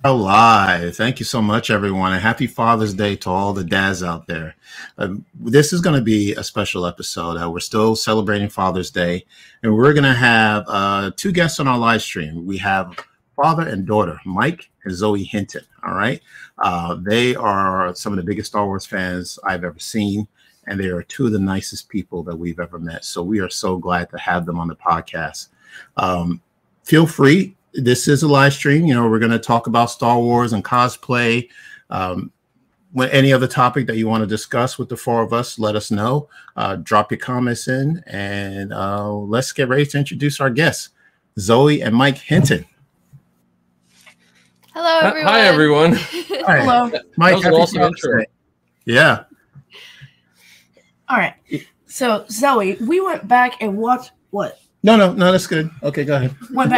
Live. Thank you so much, everyone, and happy Father's Day to all the dads out there. This is going to be a special episode. We're still celebrating Father's Day, and we're going to have two guests on our live stream. We have father and daughter, Mike and Zoe Hinton. All right. They are some of the biggest Star Wars fans I've ever seen, and they are two of the nicest people that we've ever met. So we are so glad to have them on the podcast. Feel free. This is a live stream. You know, we're going to talk about Star Wars and cosplay. Any other topic that you want to discuss with the four of us, let us know. Drop your comments in, and let's get ready to introduce our guests, Zoe and Mike Hinton. Hello, everyone. Hi, everyone. Hi. Hello. Mike, that was an awesome intro. Yeah. All right. So, Zoe, we went back and watched what? No, that's good. Okay, go ahead. Went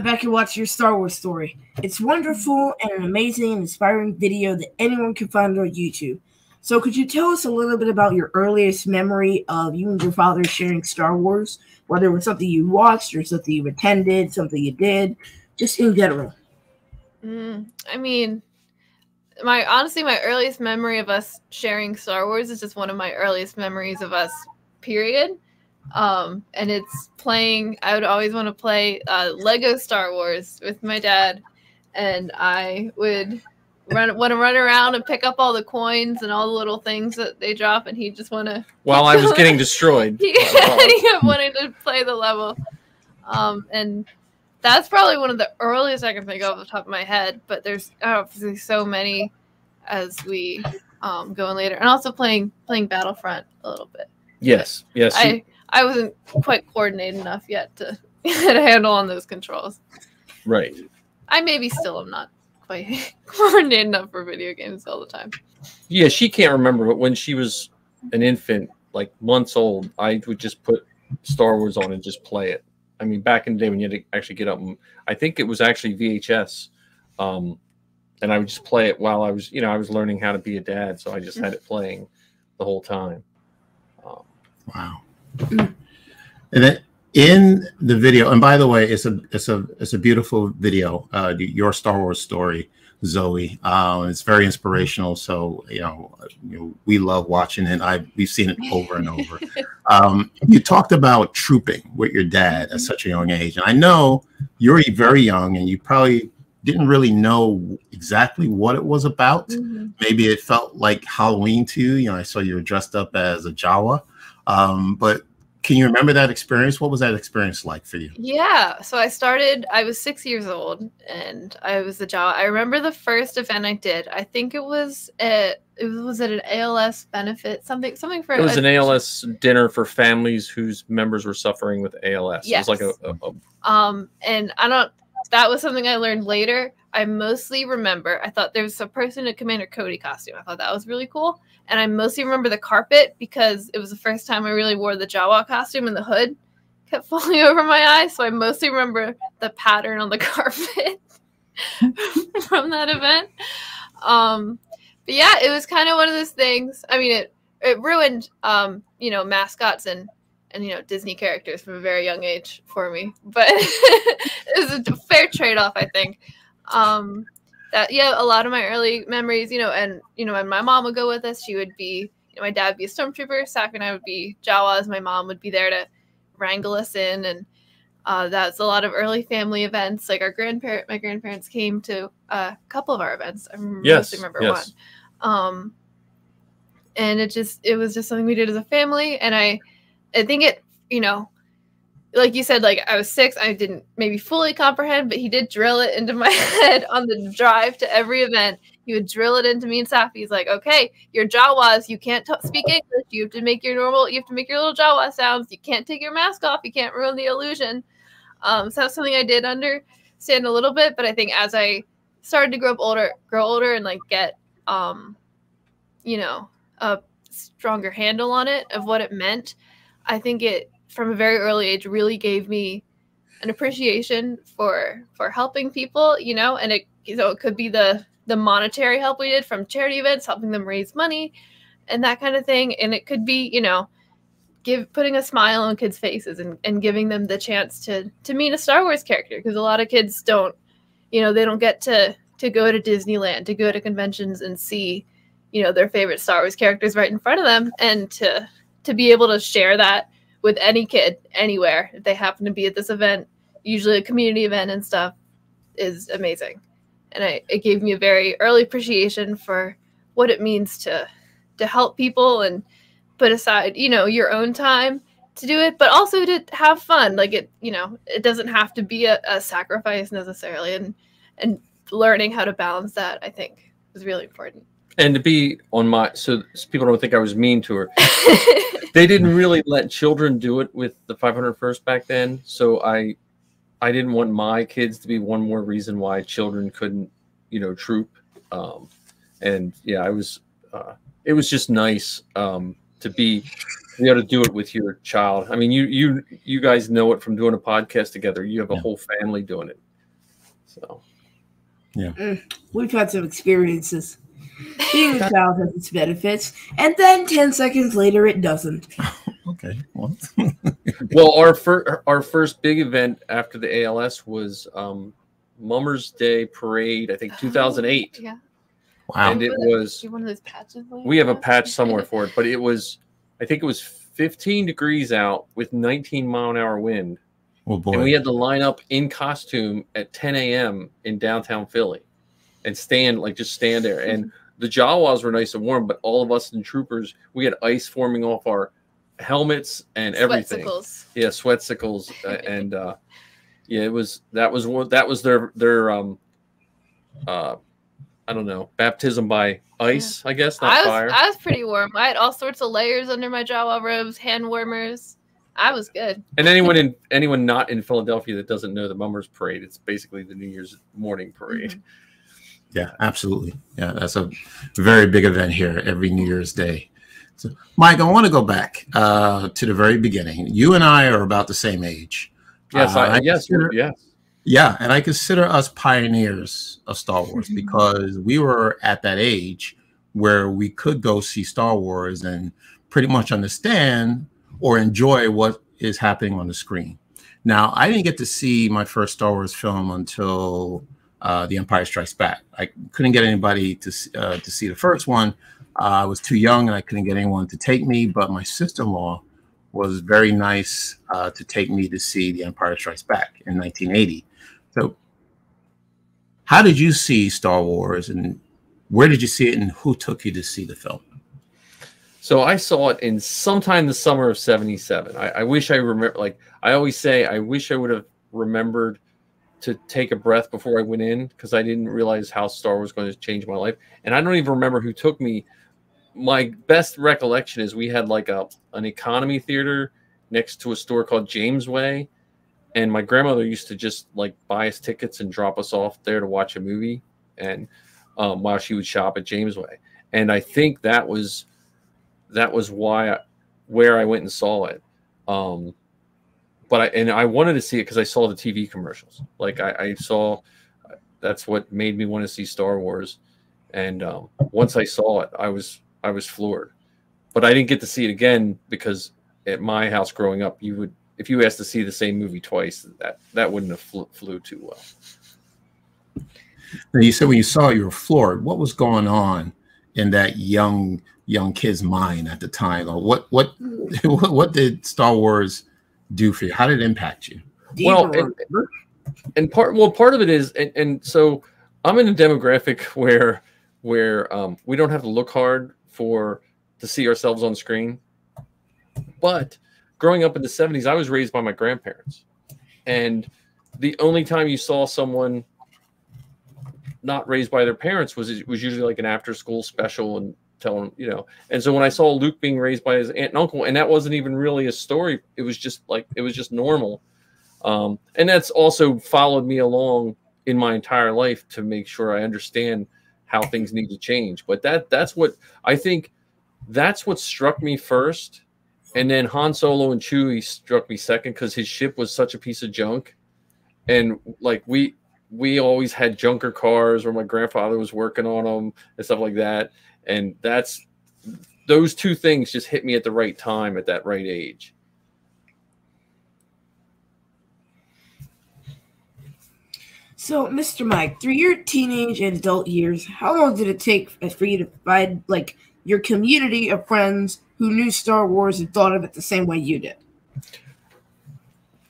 back and watched your Star Wars story. It's wonderful and an amazing and inspiring video that anyone can find on YouTube. So could you tell us a little bit about your earliest memory of you and your father sharing Star Wars, whether it was something you watched or something you attended, something you did, just in general? I mean, honestly, my earliest memory of us sharing Star Wars is just one of my earliest memories of us, period. And it's playing, I would always want to play Lego Star Wars with my dad, and I would want to run around and pick up all the coins and all the little things that they drop, and he'd just want to, while I was getting destroyed. he kept wanting to play the level. And that's probably one of the earliest I can think of off the top of my head, but there's obviously so many as we go in later, and also playing Battlefront a little bit. Yes. I wasn't quite coordinated enough yet to get a handle on those controls. Right. I maybe still am not quite coordinated enough for video games all the time. Yeah, she can't remember, but when she was an infant, like months old, I would just put Star Wars on and just play it. I mean, back in the day when you had to actually get up, and I think it was actually VHS, and I would just play it while I was learning how to be a dad, so I just had it playing the whole time. Wow. And then in the video, and by the way, it's a beautiful video. Your Star Wars story, Zoe. It's very inspirational. So we love watching it. We've seen it over and over. You talked about trouping with your dad at such a young age, and I know you're very young, and you probably didn't really know exactly what it was about. Mm-hmm. Maybe it felt like Halloween to you. You know, I saw you were dressed up as a Jawa. But can you remember that experience? What was that experience like for you? Yeah. So I was 6 years old, and I was the Jawa. I remember the first event I did. I think it was at an ALS benefit, something for it was an ALS dinner for families whose members were suffering with ALS. Yes. It was like and that was something I learned later. I mostly remember, I thought there was a person in a Commander Cody costume. I thought that was really cool. And I mostly remember the carpet because it was the first time I really wore the Jawa costume, and the hood kept falling over my eyes. So I mostly remember the pattern on the carpet from that event. But yeah, it was kind of one of those things. I mean, it ruined, mascots and Disney characters from a very young age for me. But it was a fair trade-off, I think. A lot of my early memories, and when my mom would go with us, she would be, my dad would be a stormtrooper, Safi and I would be Jawas. My mom would be there to wrangle us in, and that's a lot of early family events. Like my grandparents came to a couple of our events. I mostly remember one. And it was just something we did as a family, and I think it, like you said, like I was 6, I didn't maybe fully comprehend, but he did drill it into my head on the drive to every event. He would drill it into me and Safi. He's like, okay, you're Jawas. You can't speak English. You have to make your little Jawa sounds. You can't take your mask off. You can't ruin the illusion. So that's something I did understand a little bit, but I think as I started to grow older and like get, a stronger handle on it of what it meant, I think it, from a very early age, really gave me an appreciation for helping people, and it could be the monetary help we did from charity events, helping them raise money and that kind of thing. And it could be, putting a smile on kids' faces and giving them the chance to meet a Star Wars character. Because a lot of kids don't, you know, they don't get to go to Disneyland, to go to conventions and see, you know, their favorite Star Wars characters right in front of them, and to be able to share that with any kid anywhere if they happen to be at this event, usually a community event and stuff, is amazing. And it gave me a very early appreciation for what it means to help people and put aside, you know, your own time to do it, but also to have fun. Like, it, you know, it doesn't have to be a sacrifice necessarily, and learning how to balance that, I think, is really important. And to be on my, so people don't think I was mean to her. They didn't really let children do it with the 501st back then. So I didn't want my kids to be one more reason why children couldn't, you know, troop. And yeah, it was just nice to be able to do it with your child. I mean, you guys know it from doing a podcast together. You have a whole family doing it. So yeah, we've had some experiences. Being a child has its benefits, and then 10 seconds later, it doesn't. Okay. Well, our first big event after the ALS was Mummers Day Parade, I think 2008. Yeah. Wow. And it was one of those patches. We have a patch somewhere for it, but it was, I think it was 15 degrees out with 19-mile-an-hour wind. Oh boy. And we had to line up in costume at 10 a.m. in downtown Philly and just stand there. And the Jawas were nice and warm, but all of us in troopers, we had ice forming off our helmets and everything. Sweatsicles. Yeah, sweatsicles. And yeah, that was their I don't know, baptism by ice, I guess, not fire. I was pretty warm. I had all sorts of layers under my Jawa robes, hand warmers. I was good. And anyone not in Philadelphia that doesn't know the Mummers Parade, it's basically the New Year's morning parade. Mm-hmm. Yeah, absolutely. Yeah, that's a very big event here every New Year's Day. So, Mike, I want to go back to the very beginning. You and I are about the same age. Yes, yes. Yeah, and I consider us pioneers of Star Wars because we were at that age where we could go see Star Wars and pretty much understand or enjoy what is happening on the screen. Now, I didn't get to see my first Star Wars film until The Empire Strikes Back. I couldn't get anybody to see the first one. I was too young and I couldn't get anyone to take me, but my sister-in-law was very nice to take me to see The Empire Strikes Back in 1980. So how did you see Star Wars, and where did you see it, and who took you to see the film? So I saw it in sometime the summer of '77. I wish I remember, like I always say, I wish I would have remembered to take a breath before I went in, because I didn't realize how Star Wars was going to change my life. And I don't even remember who took me. My best recollection is we had like an economy theater next to a store called Jamesway. And my grandmother used to just like buy us tickets and drop us off there to watch a movie, and while she would shop at Jamesway. And I think that was where I went and saw it. But I wanted to see it because I saw the TV commercials. Like I saw, that's what made me want to see Star Wars. And once I saw it, I was floored. But I didn't get to see it again because at my house growing up, if you asked to see the same movie twice, that wouldn't have flew too well. Now, you said when you saw it, you were floored. What was going on in that young kid's mind at the time? Or what did Star Wars do for you? How did it impact you? Well, part of it is, and so I'm in a demographic where we don't have to look hard to see ourselves on screen. But growing up in the 70s, I was raised by my grandparents, and the only time you saw someone not raised by their parents was usually like an after-school special and telling, you know. And so when I saw Luke being raised by his aunt and uncle, and that wasn't even really a story, it was just normal. And that's also followed me along in my entire life to make sure I understand how things need to change. But that's what I think. That's what struck me first. And then Han Solo and Chewie struck me second because his ship was such a piece of junk. And like we always had junker cars where my grandfather was working on them and stuff like that. And those two things just hit me at the right time at that right age. So, Mr. Mike, through your teenage and adult years, how long did it take for you to find like your community of friends who knew Star Wars and thought of it the same way you did?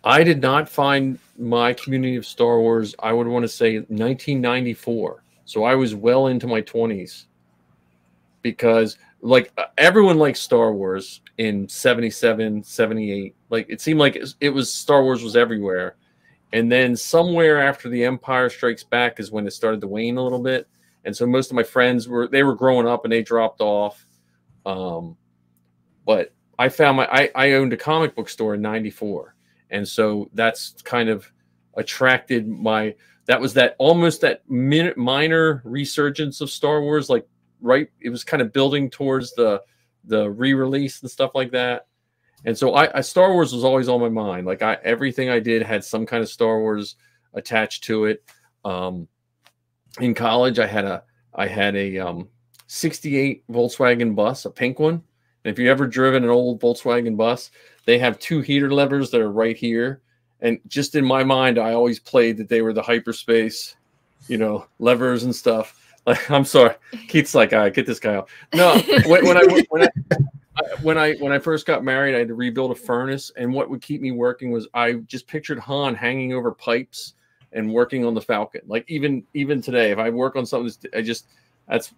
I did not find my community of Star Wars, I would want to say 1994. So I was well into my 20s, because like everyone liked Star Wars in 77, 78. Like it seemed like it was Star Wars was everywhere. And then somewhere after The Empire Strikes Back is when it started to wane a little bit. And so most of my friends were growing up and they dropped off. But I found I owned a comic book store in 94. And so that's kind of attracted my, that was that almost that minor resurgence of Star Wars. Like, right. It was kind of building towards the re-release and stuff like that. And so Star Wars was always on my mind. Like everything I did had some kind of Star Wars attached to it. In college, I had a 68 Volkswagen bus, a pink one. And if you've ever driven an old Volkswagen bus, they have two heater levers that are right here. And just in my mind, I always played that they were the hyperspace, levers and stuff. Like, I'm sorry, Keith's like, get this guy out. No, when I first got married, I had to rebuild a furnace, and what would keep me working was I just pictured Han hanging over pipes and working on the Falcon. Like even today, if I work on something,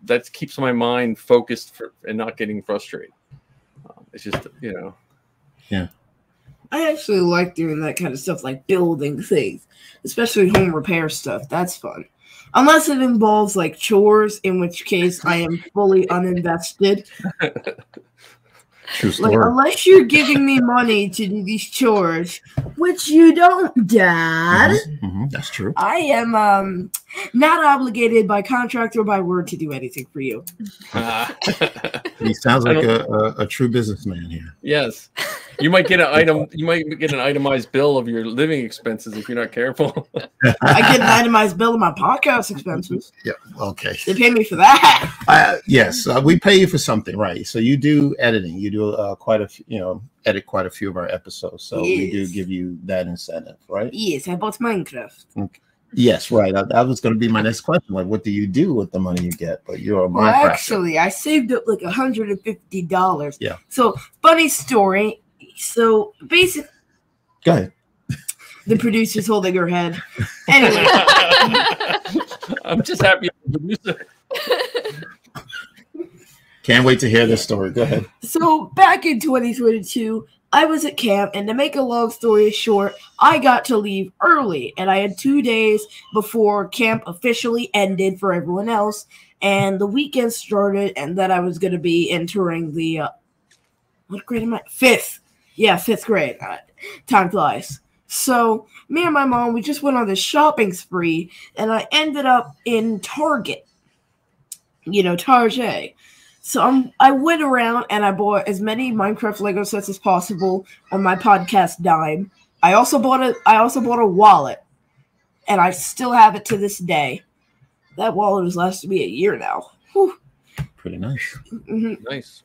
that keeps my mind focused and not getting frustrated. It's just Yeah. I actually like doing that kind of stuff, like building things, especially home repair stuff. That's fun. Unless it involves like chores, in which case I am fully uninvested. True story. Like, unless you're giving me money to do these chores, which you don't, Dad. That's true. I am not obligated by contract or by word to do anything for you. He sounds like a true businessman here. Yes. You might get an item. You might get an itemized bill of your living expenses if you're not careful. I get an itemized bill of my podcast expenses. Yeah. Okay. They pay me for that. Yes, we pay you for something, right? So you do editing. You do edit quite a few of our episodes. So yes. We do give you that incentive, right? Yes, I bought Minecraft. Okay. Yes, right. That was going to be my next question. Like, what do you do with the money you get? But you're a Minecraft. Well, actually, I saved up like $150. Yeah. So, funny story. So, basically, go ahead. The producer's holding her head. Anyway. I'm just happy the producer. Can't wait to hear this story. Go ahead. So, back in 2022, I was at camp, and to make a long story short, I got to leave early, and I had 2 days before camp officially ended for everyone else, and the weekend started, and then I was going to be entering the, what grade am I? Fifth. Yeah, fifth grade. Time flies. So, me and my mom, we just went on this shopping spree, and I ended up in Target. Target. So I went around and I bought as many Minecraft Lego sets as possible on my podcast dime. I also bought a wallet, and I still have it to this day. That wallet has lasted me a year now. Whew. Pretty nice. Mm-hmm. Nice.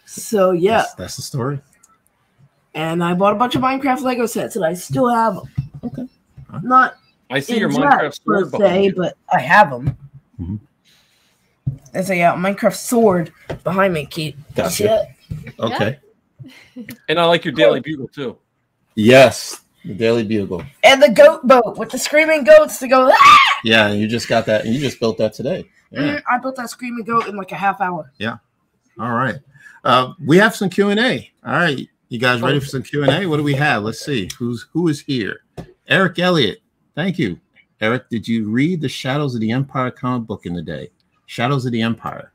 So yeah, that's the story. And I bought a bunch of Minecraft Lego sets, and I still have them. Okay. Not I see your Minecraft sword behind you. but I have them. Mm-hmm. There's a Minecraft sword behind me, Keith. Gotcha. Okay. And I like your Daily Bugle too. Yes, the Daily Bugle. And the goat boat with the screaming goats to go. Ah! Yeah, you just got that. You just built that today. Yeah. I built that screaming goat in like a half hour. Yeah. All right. We have some Q&A. All right. You guys ready for some Q&A? What do we have? Let's see. Who is here? Eric Elliott. Thank you. Eric, did you read the Shadows of the Empire comic book in the day? Shadows of the Empire.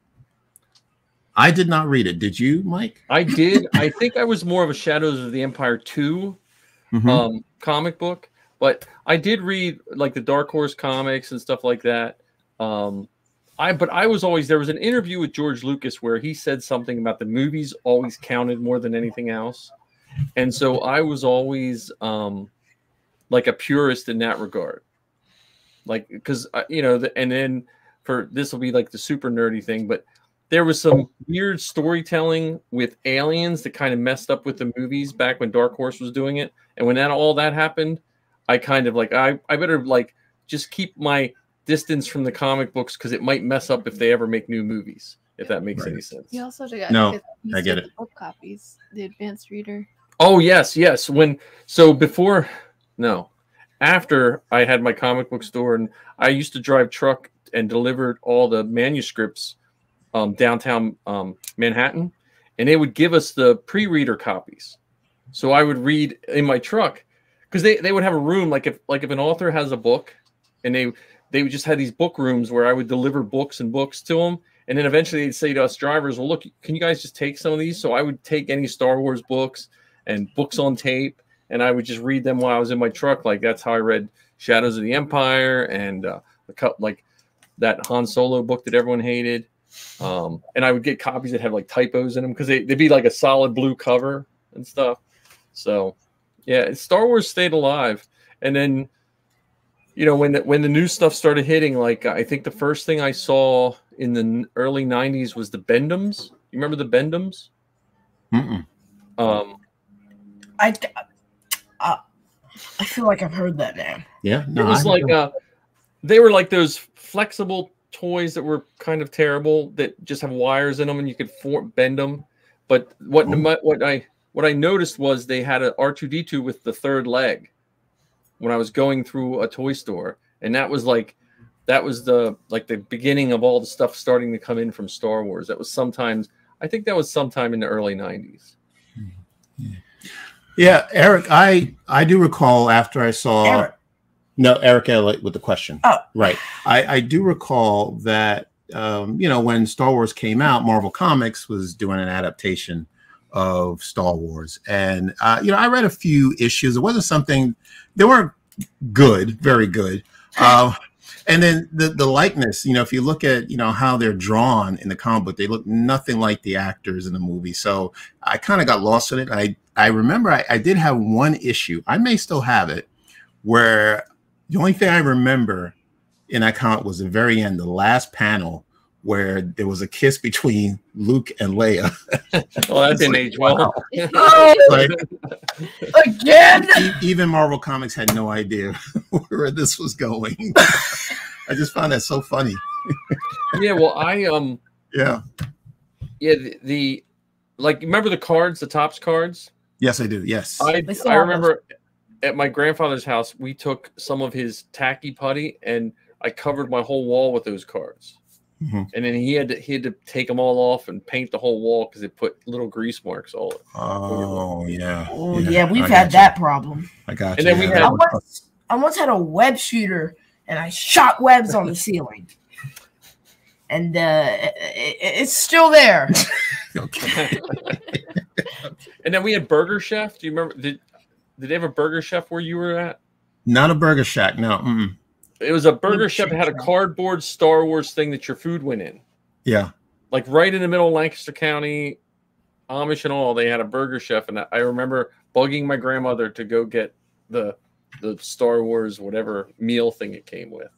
I did not read it. Did you, Mike? I did. I think I was more of a Shadows of the Empire 2 comic book, but I did read like the Dark Horse comics and stuff like that. I was always, there was an interview with George Lucas where he said something about the movies always counted more than anything else. And so I was always like a purist in that regard. Like, because, and then for this will be like the super nerdy thing, but there was some weird storytelling with aliens that kind of messed up with the movies back when Dark Horse was doing it. And when all that happened, I kind of like, I better like just keep my distance from the comic books because it might mess up if they ever make new movies. If that makes any sense. You also got No, I get it. Book copies, the advanced reader. Oh yes. After I had my comic book store, and I used to drive truck and delivered all the manuscripts downtown Manhattan, and they would give us the pre-reader copies. So I would read in my truck because they would have a room like if an author has a book, and they would just have these book rooms where I would deliver books and books to them. And then eventually they'd say to us drivers, well, look, can you guys just take some of these? So I would take any Star Wars books and books on tape, and I would just read them while I was in my truck. Like that's how I read Shadows of the Empire and like that Han Solo book that everyone hated. And I would get copies that have like typos in them because they'd be like a solid blue cover and stuff. So yeah, Star Wars stayed alive. And then, you know, when the new stuff started hitting, like I think the first thing I saw in the early 90s was the Bendums. You remember the Bendums? Mm-mm. I feel like I've heard that name. Yeah, no, it was they were like those flexible toys that were kind of terrible that just have wires in them and you could bend them. But what I noticed was they had a R2-D2 with the third leg when I was going through a toy store, and that was the beginning of all the stuff starting to come in from Star Wars. I think that was sometime in the early 90s. Yeah, Eric, I do recall after I saw Eric Elliott with the question. Oh, right. I do recall that you know, when Star Wars came out, Marvel Comics was doing an adaptation of Star Wars, and you know, I read a few issues. It wasn't something, they weren't good, very good. And then the likeness, you know, if you look at, you know, how they're drawn in the comic book, they look nothing like the actors in the movie. So I kind of got lost in it. I remember I did have one issue, I may still have it, where the only thing I remember in that comic was the very end, the last panel, where there was a kiss between Luke and Leia. Well, that didn't age well. Like, again? Even Marvel Comics had no idea where this was going. I just found that so funny. Yeah, well, the like, remember the cards, the Topps cards? Yes, I do. Yes. I remember at my grandfather's house, we took some of his tacky putty and I covered my whole wall with those cards. Mm-hmm. And then he had to take them all off and paint the whole wall because it put little grease marks all over. Oh yeah. Oh yeah, we've had that problem. I got you. And then we had. I once had a web shooter and I shot webs on the ceiling, and it's still there. Okay. And then we had Burger Chef. Do you remember? Did they have a Burger Chef where you were at? Not a Burger Shack. No. Mm-mm. It was a Burger Chef that had a cardboard Star Wars thing that your food went in. Yeah. Like right in the middle of Lancaster County, Amish and all, they had a Burger Chef. And I remember bugging my grandmother to go get the Star Wars, whatever meal thing it came with.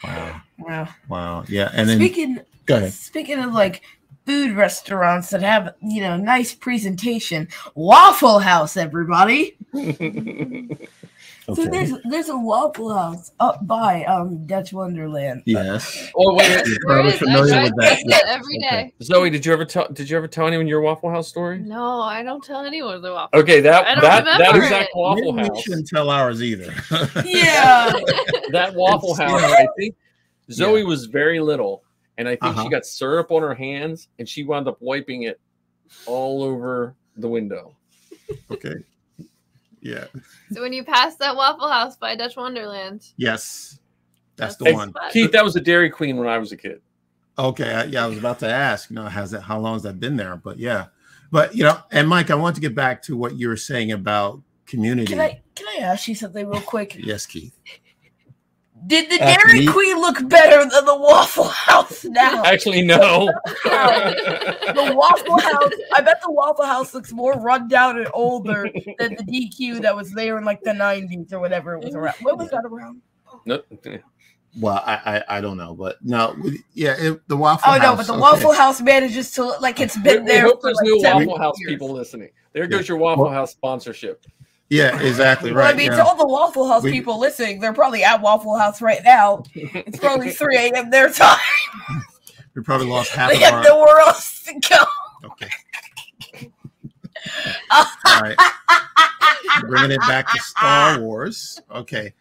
Wow. Yeah. And then go ahead. Speaking of like food restaurants that have, you know, nice presentation, Waffle House, everybody. Okay. So there's a Waffle House up by Dutch Wonderland. Yes. Oh wait, I'm familiar with that. Every day. Okay. Zoe, did you ever tell anyone your Waffle House story? No, I don't tell anyone the Waffle. Okay, that remember exact Waffle Maybe House. we shouldn't tell ours either. Yeah. That Waffle House. I think Zoe was very little, and I think she got syrup on her hands, and she wound up wiping it all over the window. Okay. Yeah. So when you pass that Waffle House by Dutch Wonderland. Yes. That's the one. Keith, that was a Dairy Queen when I was a kid. Okay. I was about to ask, you know, how long has that been there? But yeah. But, you know, and Mike, I want to get back to what you were saying about community. Can I ask you something real quick? Yes, Keith. Did the Dairy Queen look better than the Waffle House now? Actually, no. The Waffle House, I bet the Waffle House looks more run down and older than the DQ that was there in like the 90s or whatever it was around. When was that around? No. Well, I don't know, but no, the Waffle House. Oh no, but the Waffle House manages to look like it's been there. We hope there's like new Waffle 10 House years. people listening. There goes your Waffle House sponsorship. Yeah, exactly Well, right. I mean, yeah. to all the Waffle House people listening, they're probably at Waffle House right now. It's probably 3 a.m. their time. We probably lost half They of have our. nowhere else to go. Okay. All right. Bringing it back to Star Wars. Okay.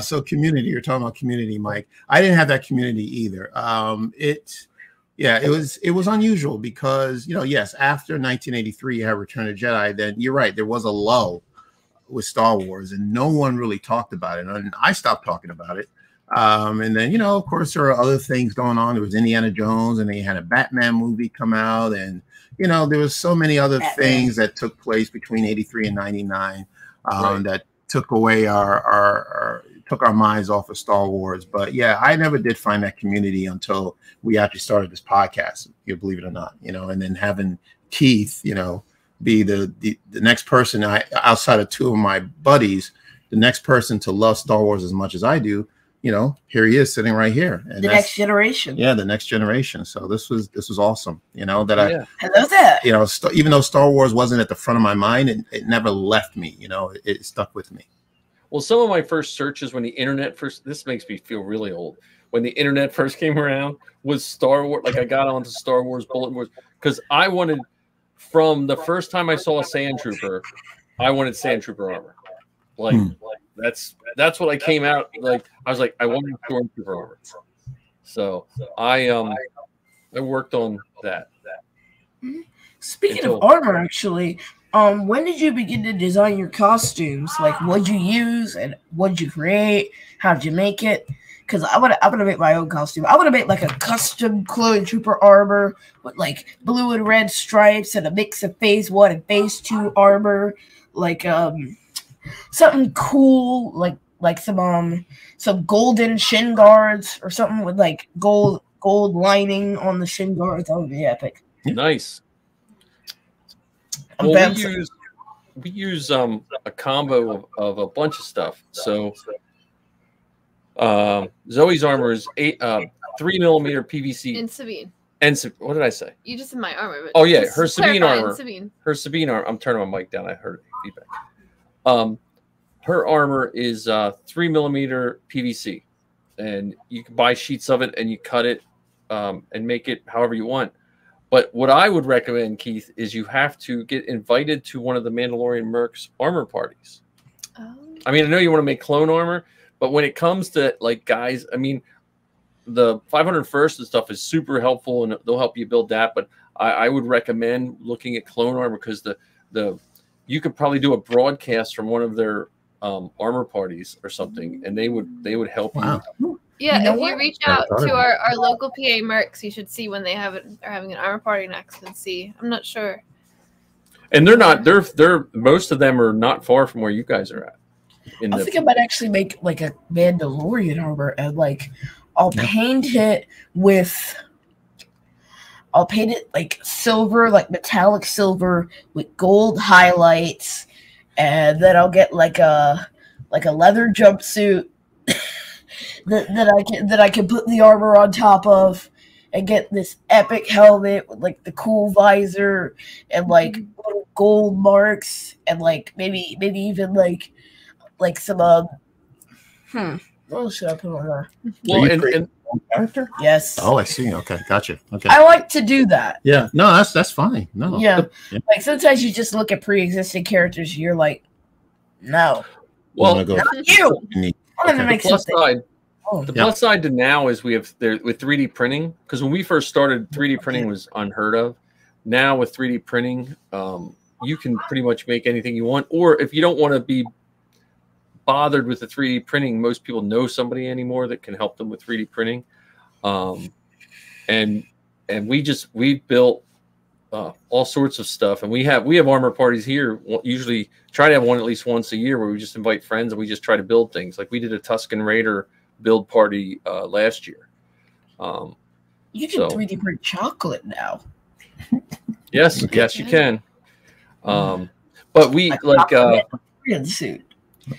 So community, you're talking about community, Mike. I didn't have that community either. It was unusual because, yes, after 1983, you had Return of the Jedi, then you're right, there was a lull with Star Wars and no one really talked about it. And I stopped talking about it. And then, of course, there are other things going on. There was Indiana Jones and they had a Batman movie come out. And, there was so many other things that took place between 83 and 99 that took away took our minds off of Star Wars. But yeah, I never did find that community until we actually started this podcast, you believe it or not, and then having Keith, be the next person outside of two of my buddies, the next person to love Star Wars as much as I do. Here he is sitting right here. And the next generation. Yeah, the next generation. So this was awesome. I love that. Even though Star Wars wasn't at the front of my mind, it never left me. It stuck with me. Well, some of my first searches when the internet first, this makes me feel really old. When the internet first came around, was Star Wars. Like I got onto Star Wars bulletin boards because I wanted, from the first time I saw a Sand Trooper, I wanted Sand Trooper armor. Like that's what I came out like. I was like, I wanted Stormtrooper armor. So I worked on that. Speaking of armor, actually, when did you begin to design your costumes? Like, what'd you use and what'd you create? How'd you make it? Because I want to make my own costume. I want to make like a custom clone trooper armor with like blue and red stripes and a mix of phase 1 and phase 2 armor. Like something cool, like some golden shin guards or something with like gold lining on the shin guards. That would be epic. Nice. Well, we use a combo of a bunch of stuff. So Zoe's armor is 3mm PVC. And Sabine. And what did I say? You just said my armor. But oh yeah, her Sabine armor. Sabine. Her Sabine armor. I'm turning my mic down. I heard feedback. Her armor is 3mm PVC, and you can buy sheets of it and you cut it and make it however you want. But what I would recommend, Keith, is you have to get invited to one of the Mandalorian Mercs armor parties. Oh. I mean, I know you want to make clone armor, but when it comes to like guys, I mean, the 501st and stuff is super helpful and they'll help you build that. But I would recommend looking at clone armor because you could probably do a broadcast from one of their armor parties or something, and they would help you. Yeah, if you reach out to our local PA Mercs, you should see when they are having an armor party next and see. I'm not sure. And they're most of them are not far from where you guys are at. I think I might actually make like a Mandalorian armor and like I'll paint it like silver, like metallic silver with gold highlights, and then I'll get like a leather jumpsuit that I can put the armor on top of, and get this epic helmet with like the cool visor and like little gold marks and like maybe even like some what should I put on there? Well, and character? Yes. Oh, I see. Okay, gotcha. Okay. I like to do that. Yeah. No, that's fine. No. Yeah. Like sometimes you just look at pre-existing characters, you're like, no. Well, not you. The plus side to now is we have with 3D printing, because when we first started, 3D printing was unheard of. Now with 3D printing, you can pretty much make anything you want. Or if you don't want to be bothered with the 3D printing, most people know somebody anymore that can help them with 3D printing. And we built all sorts of stuff, and we have armor parties here. Usually try to have one at least once a year where we just invite friends and we just try to build things. Like we did a Tusken Raider build party last year. You can 3D print chocolate now. Yes, you can. But we like suit.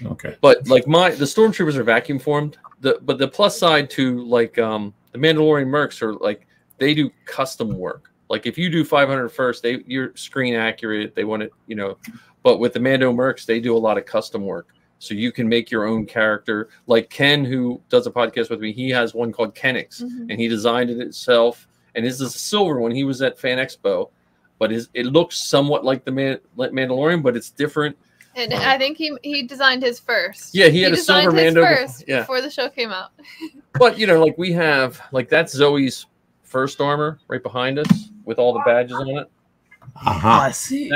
Okay. But like the stormtroopers are vacuum formed. But the plus side to like the Mandalorian Mercs are like they do custom work. Like if you do 501st, you're screen accurate. They want it, But with the Mando Mercs, they do a lot of custom work. So you can make your own character. Like Ken, who does a podcast with me, he has one called Kenix, and he designed it himself. And his is a silver one. He was at Fan Expo, but it looks somewhat like the Mandalorian, but it's different. And I think he designed his first. Yeah, he had a silver Mando first before the show came out. But like we have, like that's Zoe's first armor right behind us with all the badges on it. I see.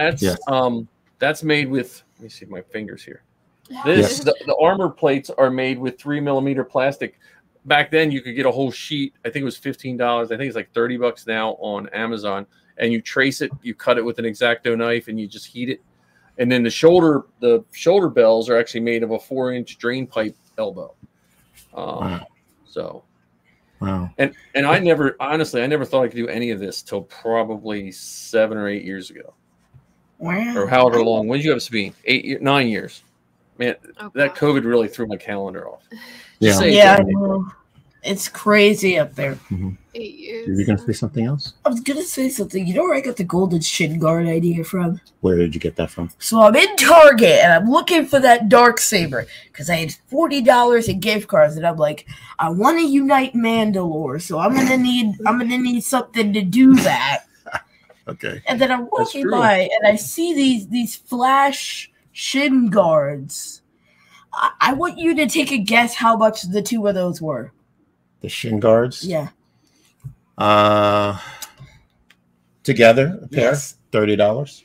That's made with. Let me see my fingers here. The armor plates are made with 3mm plastic. Back then, you could get a whole sheet. I think it was $15. I think it's like $30 now on Amazon. And you trace it, you cut it with an X-Acto knife, and you just heat it. And then the shoulder bells are actually made of a 4-inch drain pipe elbow. Wow. So, wow. And I never thought I could do any of this till probably 7 or 8 years ago. Wow. Or however long. When did you have Sabine? 9 years. Man, that COVID really threw my calendar off. Yeah. Yeah, I know. It's crazy up there. 8 years. Were you going to say something else? I was going to say something. You know where I got the golden shin guard idea from? Where did you get that from? So I'm in Target, and I'm looking for that Darksaber, because I had $40 in gift cards, and I'm like, I want to unite Mandalore, so I'm gonna need something to do that. Okay. And then I'm walking by, and I see these flash shin guards. I want you to take a guess how much the two of those were. The shin guards? Yeah. Together, a pair, Yes. $30.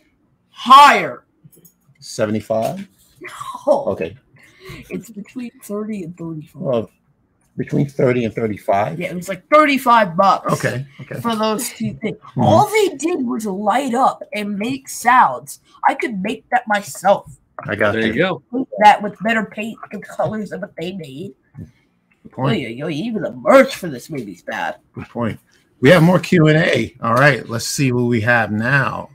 Higher. 75. Oh, Okay. it's between 30 and 35. Well, between 30 and 35. Yeah, it was like $35. Okay. Okay. For those two things. All they did was light up and make sounds. I could make that myself. I got There you go. Make that with better paint and colors than what they made. Good point. Even the merch for this movie's bad. Good point. We have more Q&A. All right, let's see what we have now.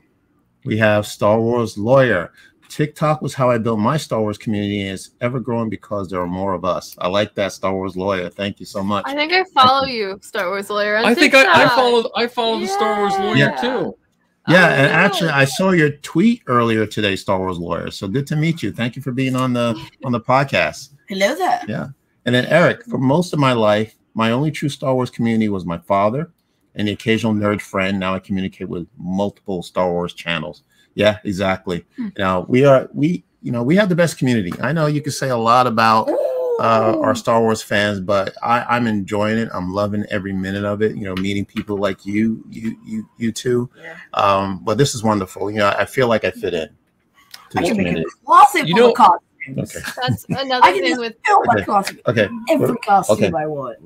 We have Star Wars Lawyer. TikTok was how I built my Star Wars community, and it's ever growing because there are more of us. I like that, Star Wars Lawyer. Thank you so much. I think I follow you, Star Wars Lawyer. On I think TikTok. I follow the Star Wars Lawyer too. Yeah, and actually, I saw your tweet earlier today, Star Wars Lawyer. So good to meet you. Thank you for being on the podcast. Hello there. Yeah. And then Eric, for most of my life, my only true Star Wars community was my father and the occasional nerd friend. Now I communicate with multiple Star Wars channels. Yeah, exactly. Now we have the best community. I know you could say a lot about our Star Wars fans, but I'm enjoying it. I'm loving every minute of it. Meeting people like you two. Yeah. But this is wonderful. I feel like I fit in to this community. Okay. That's another thing with every costume I want.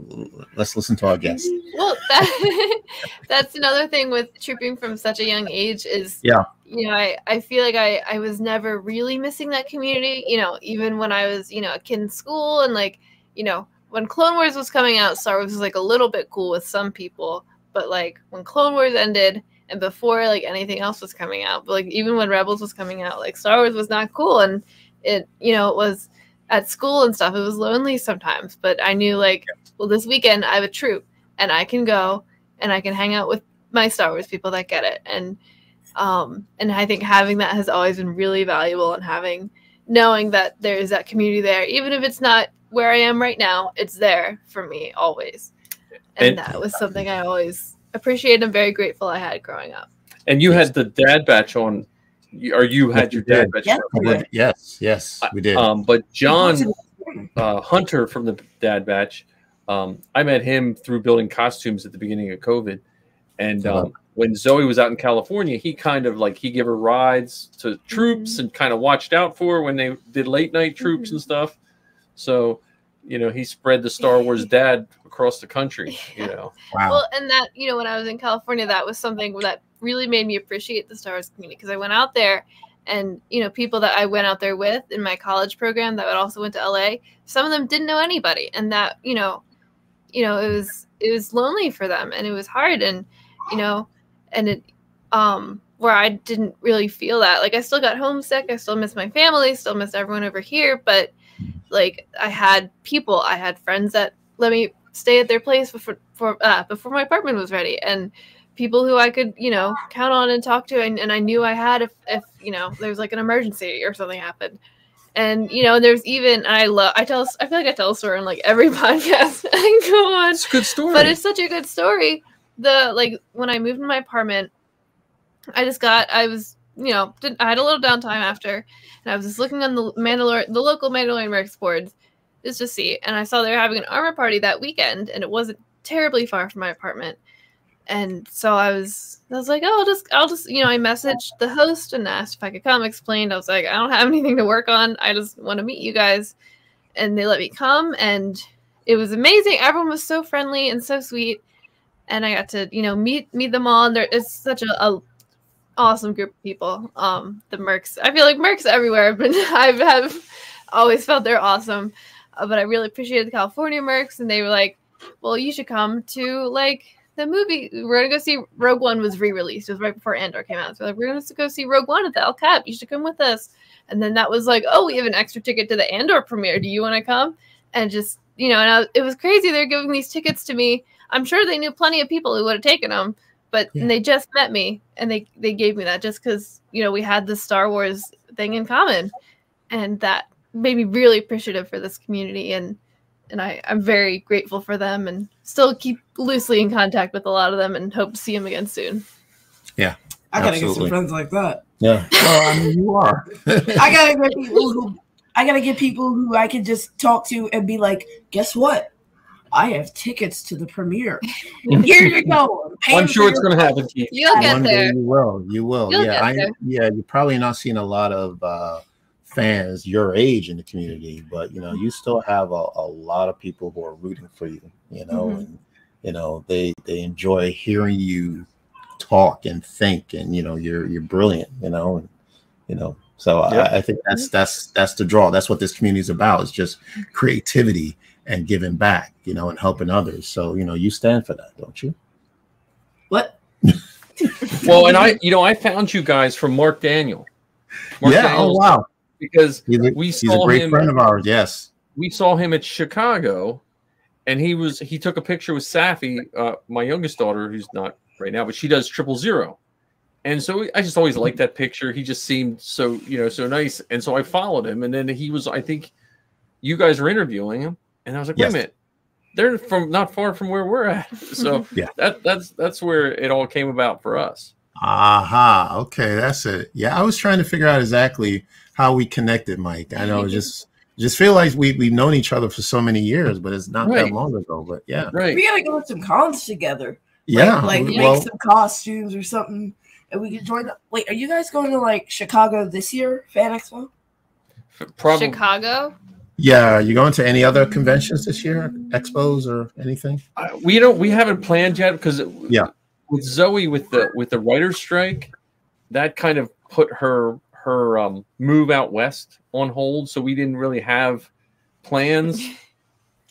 Let's listen to our guest. Well, that's another thing with trooping from such a young age is I feel like I was never really missing that community. Even when I was a kid in school, and when Clone Wars was coming out, Star Wars was like a little bit cool with some people, but like when Clone Wars ended and before like anything else was coming out, but like even when Rebels was coming out, like Star Wars was not cool. And it was at school and stuff, it was lonely sometimes, but I knew this weekend I have a troop and I can go and I can hang out with my Star Wars people that get it. And I think having that has always been really valuable, and knowing that there is that community there, even if it's not where I am right now, it's there for me always. And that was something I always appreciated and very grateful I had growing up. And you had the dad batch on. Or you had your dad batch? Yes, we did. But John Hunter from the dad batch, I met him through building costumes at the beginning of COVID, and when Zoe was out in California, he kind of he gave her rides to troops and kind of watched out for her when they did late night troops and stuff. So, he spread the Star Wars dad across the country. Wow. Well, and that when I was in California, that was something that really made me appreciate the Star Wars community, because I went out there and people that I went out there with in my college program that also went to LA, some of them didn't know anybody, and that it was lonely for them and it was hard, and it where I didn't really feel that. I still got homesick, I still miss my family, still miss everyone over here, but I had friends that let me stay at their place before my apartment was ready, and people who I could, you know, count on and talk to, and I knew I had if you know, there's like an emergency or something happened. And you know, there's even I feel like I tell a story on like every podcast I go on. It's a good story. But it's such a good story. When I moved in my apartment, I was, you know, I had a little downtime after, and I was just looking on the local Mandalorian Mercs boards just to see, and I saw they were having an armor party that weekend, and it wasn't terribly far from my apartment. And so I was like, oh, I'll just, you know, I messaged the host and asked if I could come. Explained, I was like, I don't have anything to work on. I just want to meet you guys. And they let me come, and it was amazing. Everyone was so friendly and so sweet. And I got to, you know, meet them all. And it's such a awesome group of people. The Mercs, I feel like Mercs everywhere, but I've always felt they're awesome. But I really appreciated the California Mercs, and they were like, well, you should come to like the movie. We're gonna go see Rogue One was re-released. It was right before Andor came out. So like, we're gonna go see Rogue One at the El Cap. You should come with us. And then that was like, oh, we have an extra ticket to the Andor premiere. Do you want to come? And just, you know, and it was crazy. They're giving these tickets to me. I'm sure they knew plenty of people who would have taken them, but they just met me, and they gave me that just because, you know, we had the Star Wars thing in common, and that made me really appreciative for this community. And I'm very grateful for them, and still keep loosely in contact with a lot of them, and hope to see them again soon. Yeah, I gotta get some friends like that. Yeah, well, I mean, you are. I gotta get people who I can just talk to and be like, guess what? I have tickets to the premiere. Here you go. I'm sure it's going to happen to you. You'll get there. You will. You'll get there. You're probably not seeing a lot of fans your age in the community, but you know, you still have a lot of people who are rooting for you. You know, and you know they enjoy hearing you talk and think, and you know you're brilliant. You know, and you know. So I think that's the draw. That's what this community is about. It's just creativity and giving back, you know, and helping others. So, you know, you stand for that, don't you? What? Well, and I found you guys from Mark Daniel. Oh, wow. Because he's a great friend of ours. Yes. We saw him at Chicago, and he took a picture with Safi, my youngest daughter, who's not right now, but she does 000. And so I just always liked that picture. He just seemed so, you know, so nice. And so I followed him, and then he was, I think you guys were interviewing him. And I was like, wait a minute, they're from not far from where we're at. So that's where it all came about for us. Aha. Okay, that's it. Yeah, I was trying to figure out exactly how we connected, Mike. I know, just feel like we've known each other for so many years, but it's not that long ago. But yeah, we gotta go to some cons together. Yeah, like make some costumes or something, and we can join. Wait, are you guys going to like Chicago this year, Fan Expo? Probably. Chicago. Yeah, are you going to any other conventions this year, expos or anything? We haven't planned yet because with Zoe with the writer's strike, that kind of put her move out west on hold, so we didn't really have plans.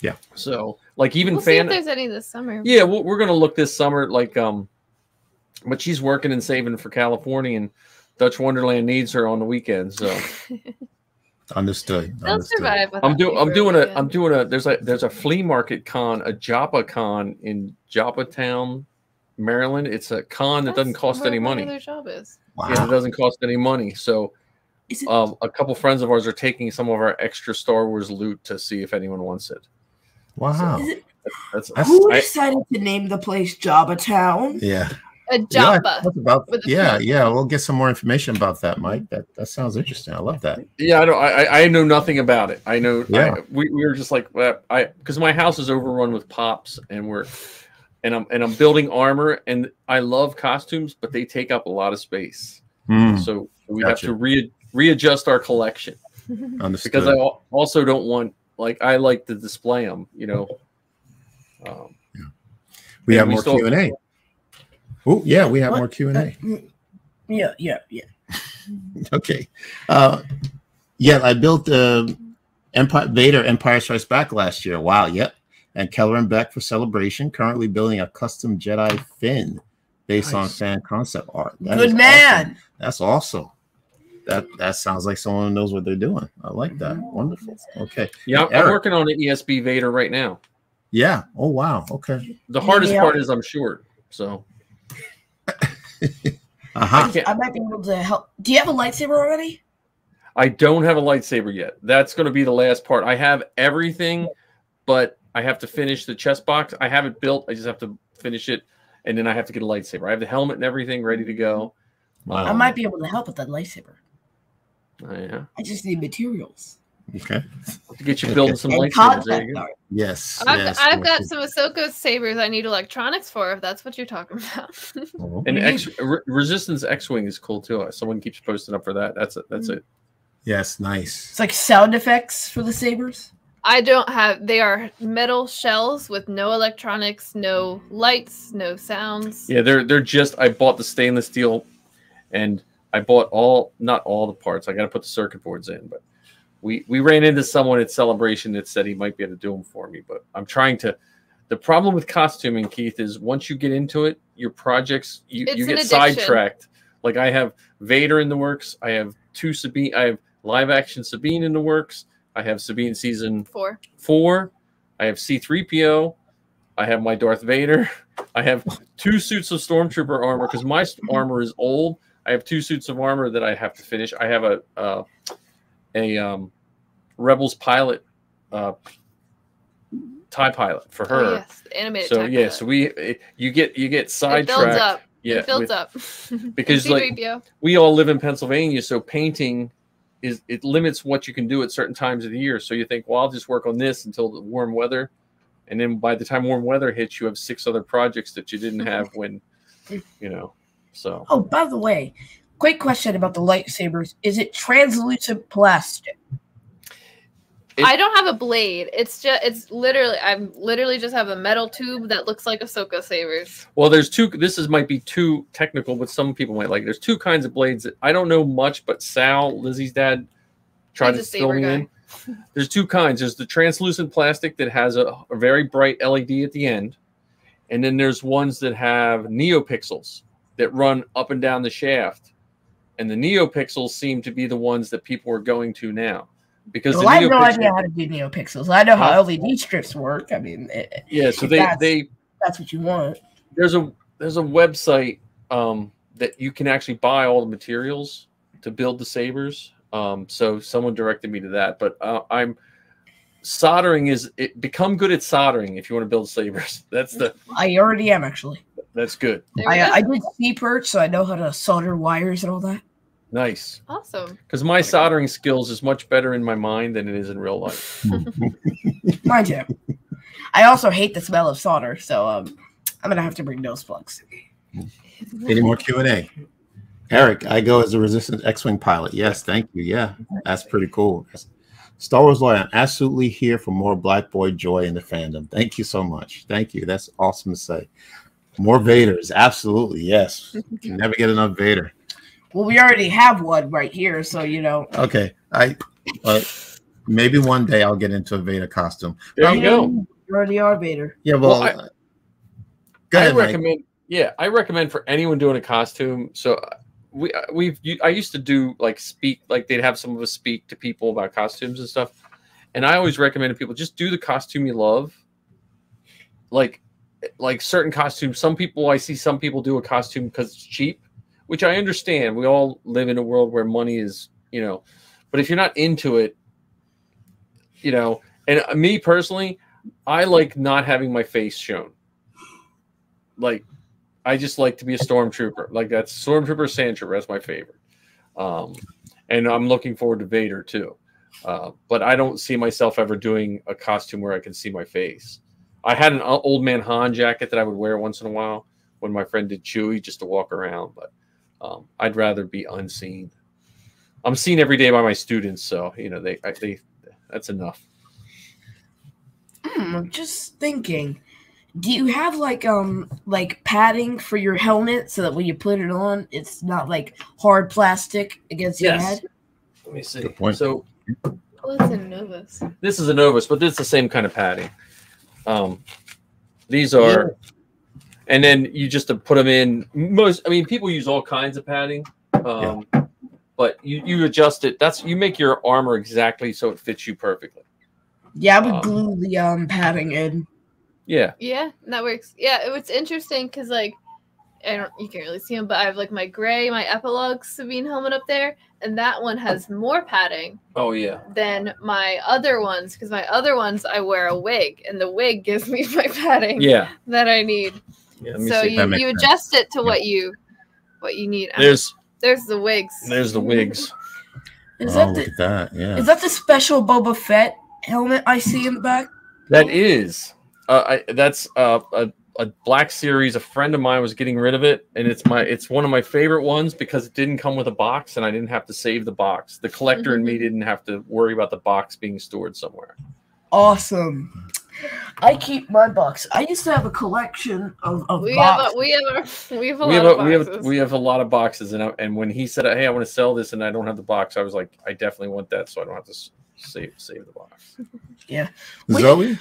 Yeah. So like even we'll see if there's any this summer. Yeah, we're gonna look this summer. Like but she's working and saving for California, and Dutch Wonderland needs her on the weekends. So. Understood. They'll survive. I'm doing a there's a flea market con, a Joppa con in Joppatown, Maryland. It's a con that doesn't cost any money. Their job is. Wow. Yeah, it doesn't cost any money. So a couple friends of ours are taking some of our extra Star Wars loot to see if anyone wants it. Wow. Who decided to name the place Jobbatown? Yeah. A Joppa. Yeah. We'll get some more information about that, Mike. That sounds interesting. I love that. Yeah, I know nothing about it. I know. Yeah. We were just like, because my house is overrun with pops, and I'm building armor, and I love costumes, but they take up a lot of space. So we have to readjust our collection. Understood. Because I also don't want, like, I like to display them. You know. We have more Q&A. Oh, yeah, we have more Q&A. Yeah. Okay. I built Vader Empire Strikes Back last year. Wow, yep. And Keller and Beck for Celebration. Currently building a custom Jedi Finn based on fan concept art. Good man. Awesome. That's awesome. That sounds like someone knows what they're doing. I like that. Wonderful. Okay. Yeah, I'm working on an ESB Vader right now. Yeah. Oh, wow. Okay. The hardest part is I'm short, so... I might be able to help. Do you have a lightsaber already? I don't have a lightsaber yet. That's going to be the last part. I have everything, but I have to finish the chest box. I have it built. I just have to finish it, and then I have to get a lightsaber. I have the helmet and everything ready to go. I might be able to help with that lightsaber. Yeah. I just need materials. Okay. To get you building some lightsabers. There you go. Yes. I've got some Ahsoka sabers I need electronics for, if that's what you're talking about. And Resistance X-Wing is cool too. Someone keeps posting up for that. That's it. Yes, nice. It's like sound effects for the sabers. I don't have. They are metal shells with no electronics, no lights, no sounds. Yeah, they're just. I bought the stainless steel, and I bought not all the parts. I got to put the circuit boards in, but we ran into someone at Celebration that said he might be able to do them for me. But I'm trying to. The problem with costuming, Keith, is once you get into it, your projects you get sidetracked. Like I have Vader in the works. I have Sabine. I have live action Sabine in the works. I have Sabine season 4. I have C-3PO. I have my Darth Vader. I have 2 suits of Stormtrooper armor because my armor is old. I have 2 suits of armor that I have to finish. I have a Rebels pilot, TIE pilot for her. Oh, yes, animated. So yeah, so you get sidetracked. It builds up. Yeah, it builds up. Because like we all live in Pennsylvania, so painting it limits what you can do at certain times of the year. So you think, well, I'll just work on this until the warm weather, and then by the time warm weather hits, you have 6 other projects that you didn't have when, So. Oh, by the way, quick question about the lightsabers: is it translucent plastic? I don't have a blade. It's literally just have a metal tube that looks like Ahsoka sabers. Well, there's 2. Might be too technical, but some people might like. There's 2 kinds of blades that I don't know much, but Sal, Lizzie's dad, tried to fill me in. There's 2 kinds. There's the translucent plastic that has a very bright LED at the end, and then there's ones that have neopixels that run up and down the shaft, and the neopixels seem to be the ones that people are going to now. Because I have no idea how to do neopixels. I know how LED strips work. I mean, so that's what you want. There's a website that you can actually buy all the materials to build the sabers. So someone directed me to that. But become good at soldering if you want to build sabers. I already am actually. That's good. I did C-perch, so I know how to solder wires and all that. Nice. Awesome. Because my soldering skills is much better in my mind than it is in real life. Mine too. I also hate the smell of solder, so I'm going to have to bring nose plugs. Any more Q&A? Eric, I go as a Resistance X-Wing pilot. Yes, thank you. Yeah, that's pretty cool. Star Wars Lawyer, I'm absolutely here for more Black Boy joy in the fandom. Thank you so much. Thank you. That's awesome to say. More Vaders. Absolutely. Yes. Can never get enough Vader. Well, we already have one right here, so Okay, maybe one day I'll get into a Vader costume. There you go. You already are Vader. Yeah, well, go ahead, recommend. Yeah, I recommend for anyone doing a costume. So I used to do speak, they'd have some of us speak to people about costumes and stuff, and I always recommend to people just do the costume you love. Like certain costumes, some people do a costume because it's cheap. Which I understand. We all live in a world where money is, but if you're not into it, and me personally, I like not having my face shown. Like, I just like to be a stormtrooper. Like that's Stormtrooper, Sandtrooper. That's my favorite. And I'm looking forward to Vader too. But I don't see myself ever doing a costume where I can see my face. I had an old man Han jacket that I would wear once in a while when my friend did Chewie just to walk around, but I'd rather be unseen. I'm seen every day by my students, so that's enough. I'm just thinking, do you have like padding for your helmet so that when you put it on, it's not like hard plastic against your head? Let me see. Good point. So, it's a Novus. This is a Novus, but it's the same kind of padding. These are. Yeah. And then you just put them in. People use all kinds of padding, but you adjust it. You make your armor exactly so it fits you perfectly. Yeah, I would glue the padding in. Yeah. Yeah, that works. Yeah, it was interesting because you can't really see them, but I have like my gray, my epilogue Sabine helmet up there, and that one has more padding. Oh yeah. Than my other ones, because my other ones I wear a wig, and the wig gives me my padding. Yeah. That I need. Yeah, so you adjust it to what you need. There's the wigs. There's the wigs. Is look at that. Yeah. Is that the special Boba Fett helmet I see in the back? That is. That's a Black Series. A friend of mine was getting rid of it, and it's one of my favorite ones because it didn't come with a box, and I didn't have to save the box. The collector and me didn't have to worry about the box being stored somewhere. Awesome. I keep my box. I used to have a collection of boxes. We have a lot of boxes, and when he said, "Hey, I want to sell this," and I don't have the box, I was like, "I definitely want that, so I don't have to save the box." Yeah. Zoe,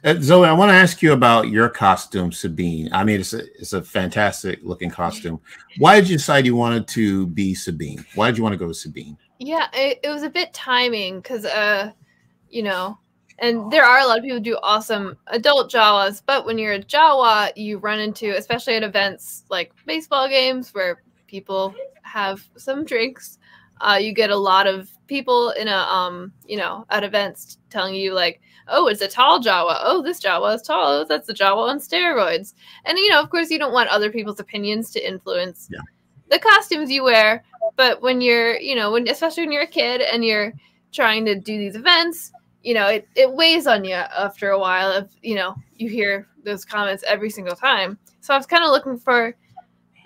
I want to ask you about your costume, Sabine. I mean, it's a fantastic looking costume. Why did you decide you wanted to be Sabine? Why did you want to go with Sabine? Yeah, it was a bit timing because, you know. And there are a lot of people who do awesome adult Jawas, but when you're a Jawa, you run into, especially at events like baseball games where people have some drinks, you get a lot of people in a, you know, at events telling you like, oh, it's a tall Jawa. Oh, this Jawa is tall. Oh, that's the Jawa on steroids. And, you know, of course, you don't want other people's opinions to influence the costumes you wear. But when you're, you know, especially when you're a kid and you're trying to do these events, you know, it weighs on you after a while if, you know, you hear those comments every single time. So I was kind of looking for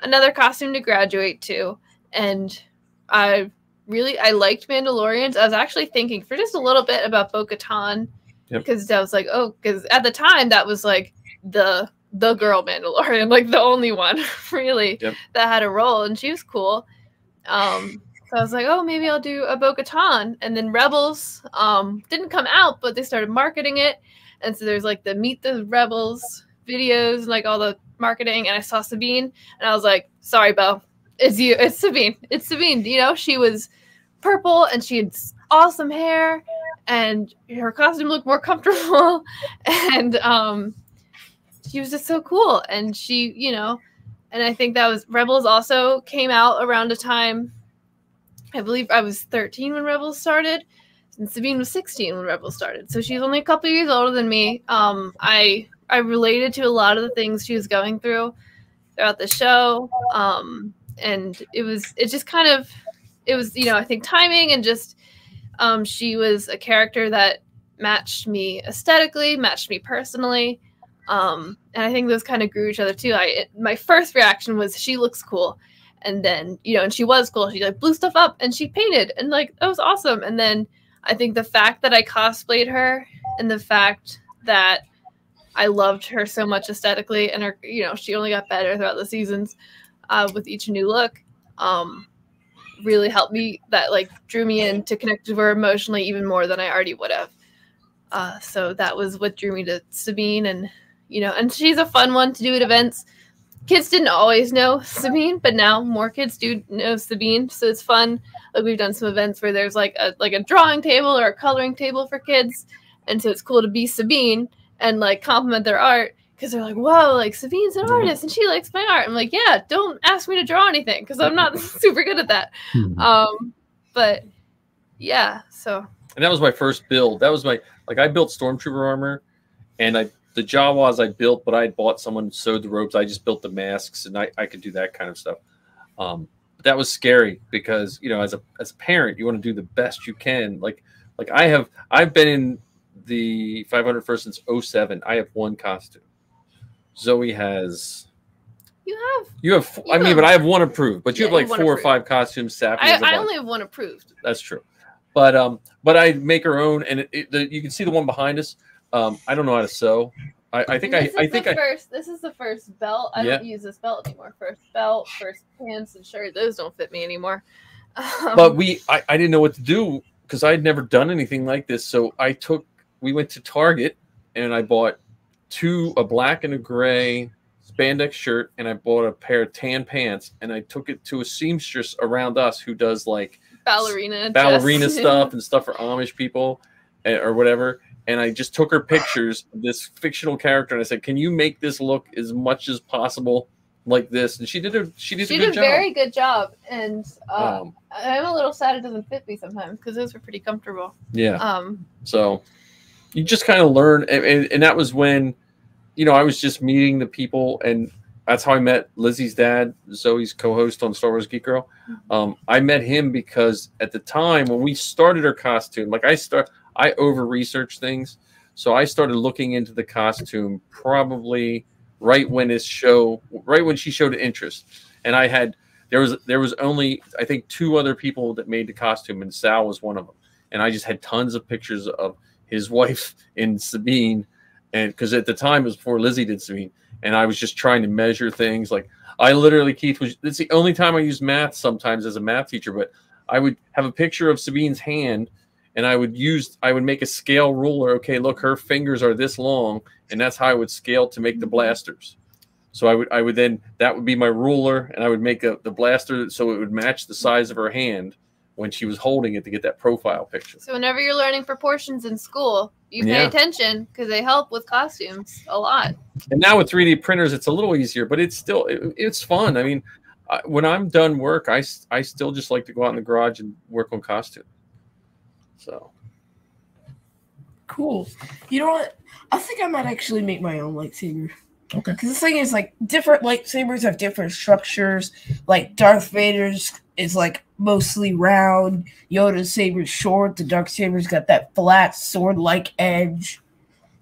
another costume to graduate to. And I liked Mandalorians. I was actually thinking for just a little bit about Bo-Katan because I was like, oh, because at the time that was like the girl Mandalorian, like the only one really that had a role. And she was cool. So I was like, oh, maybe I'll do a Bo-Katan. And then Rebels didn't come out, but they started marketing it. And so there's like the Meet the Rebels videos, and like all the marketing. And I saw Sabine, and I was like, sorry, Bo, it's you. It's Sabine. It's Sabine. You know, she was purple, and she had awesome hair, and her costume looked more comfortable. And she was just so cool. And she, you know, and I think that was Rebels also came out around a time. I believe I was 13 when Rebels started, and Sabine was 16 when Rebels started. So she's only a couple years older than me. I related to a lot of the things she was going through throughout the show. And it was, you know, I think timing and just, she was a character that matched me aesthetically, matched me personally. And I think those kind of grew each other too. My first reaction was she looks cool. And then, you know, and she was cool. She like blew stuff up and she painted, and like that was awesome. And then I think the fact that I cosplayed her and the fact that I loved her so much aesthetically, and her, you know, she only got better throughout the seasons with each new look, really helped me. That like drew me in to connect to her emotionally even more than I already would have. So that was what drew me to Sabine, and you know, and she's a fun one to do at events. Kids didn't always know Sabine, but now more kids do know Sabine, so it's fun. Like we've done some events where there's like a drawing table or a coloring table for kids, and so it's cool to be Sabine and like compliment their art because they're like, "Whoa, like Sabine's an artist and she likes my art." I'm like, "Yeah, don't ask me to draw anything because I'm not super good at that." But yeah, so. And that was my first build. That was I built Stormtrooper armor, and the Jawas I built, but I had bought someone sewed the robes. I just built the masks, and I could do that kind of stuff. But that was scary because, you know, as a parent, you want to do the best you can. Like I've been in the 501st since 2007. I have one costume. Zoe has. You have. I mean, but I have one approved. But you have like 4 or 5 costumes. I only have one approved. That's true. But I make her own, and you can see the one behind us. I don't know how to sew. This is the first belt. I don't use this belt anymore. First belt, first pants and shirt. Those don't fit me anymore. But I didn't know what to do because I'd never done anything like this. So we went to Target and I bought a black and a gray spandex shirt, and I bought a pair of tan pants, and I took it to a seamstress around us who does like ballerina stuff and stuff for Amish people or whatever. And I just took her pictures of this fictional character, and I said, "Can you make this look as much as possible like this, and she did a good job. Very good job, and I'm a little sad it doesn't fit me sometimes because those were pretty comfortable. Yeah. So you just kind of learn, and that was when, you know, I was just meeting the people, and that's how I met Lizzie's dad, Zoe's co-host on Star Wars Geek Girl. I met him because at the time when we started our costume, like I over-researched things, so I started looking into the costume probably right when she showed interest, and there was only, I think, 2 other people that made the costume, and Sal was one of them, and I just had tons of pictures of his wife in Sabine, and because at the time it was before Lizzie did Sabine, and I was just trying to measure things. Like I literally, it's the only time I use math sometimes as a math teacher, but I would have a picture of Sabine's hand, and I would make a scale ruler. Okay, look, her fingers are this long, and that's how I would scale to make the blasters. So I would then, that would be my ruler, and I would make the blaster so it would match the size of her hand when she was holding it to get that profile picture. So whenever you're learning proportions in school, you pay attention because they help with costumes a lot. And now with 3D printers, it's a little easier, but it's still, it's fun. I mean, when I'm done work, I still just like to go out in the garage and work on costume. So. Cool. You know what? I think I might actually make my own lightsaber. Okay. Because the thing is, like, different lightsabers have different structures. Like, Darth Vader's is, like, mostly round. Yoda's saber's short. The dark saber's got that flat sword-like edge.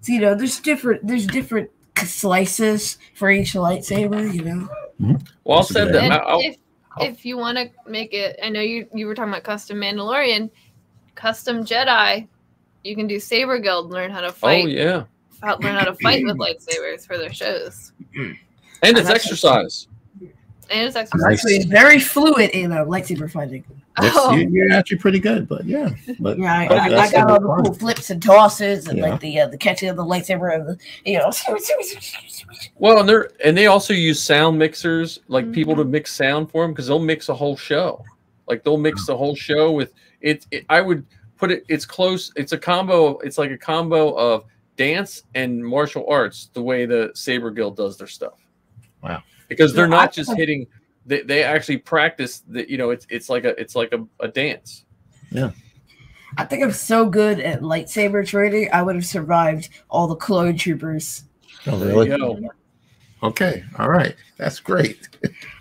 So, you know, there's different slices for each lightsaber, you know? Mm-hmm. Well, I'll send them. If you want to make it, I know you were talking about custom Mandalorian, custom Jedi, you can do Saber Guild, learn how to fight. Oh, yeah. Learn how to fight with lightsabers for their shows. And it's exercise. And it's exercise. Nice. It's very fluid in lightsaber fighting. You're actually pretty good, but yeah. But, yeah, I got all the cool flips and tosses and like the catching of the lightsaber and Well, and they also use sound mixers, like people to mix sound for them, because they'll mix a whole show. Like they'll mix the whole show with it. I would put it. It's close. It's a combo. It's like a combo of dance and martial arts, the way the Saber Guild does their stuff. Wow. Because they're not just hitting, they actually practice that, you know, it's like a dance. Yeah. I think I'm so good at lightsaber trading, I would have survived all the clone troopers. Oh, really? Okay. All right. That's great.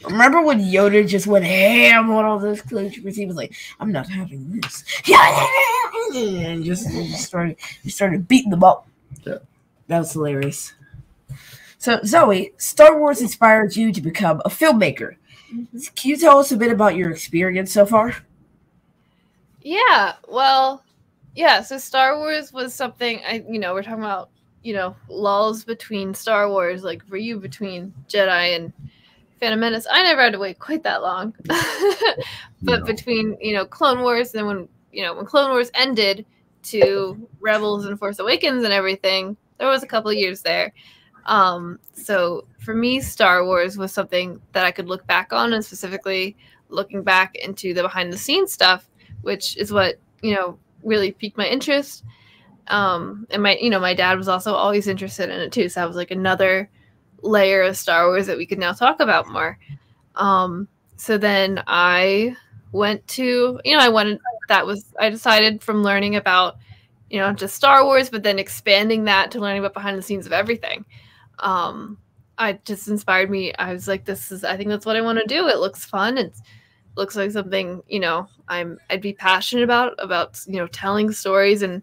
Remember when Yoda just went ham on all those clone troopers? He was like, I'm not having this. And just started beating them up. Yeah. That was hilarious. So, Zoe, Star Wars inspired you to become a filmmaker. Can you tell us a bit about your experience so far? Yeah, well, yeah, so Star Wars was something, we're talking about, lulls between Star Wars, like for you between Jedi and Phantom Menace. I never had to wait quite that long. But between, Clone Wars and then when Clone Wars ended to Rebels and Force Awakens and everything, there was a couple of years there. So for me, Star Wars was something that I could look back on, and specifically looking back into the behind the scenes stuff, which is what, really piqued my interest. And my dad was also always interested in it too. So that was like another layer of Star Wars that we could now talk about more. So then I went to, I decided from learning about, just Star Wars, but then expanding that to learning about behind the scenes of everything. It just inspired me. I was like, I think that's what I want to do. It looks fun. It looks like something, I'd be passionate about, telling stories and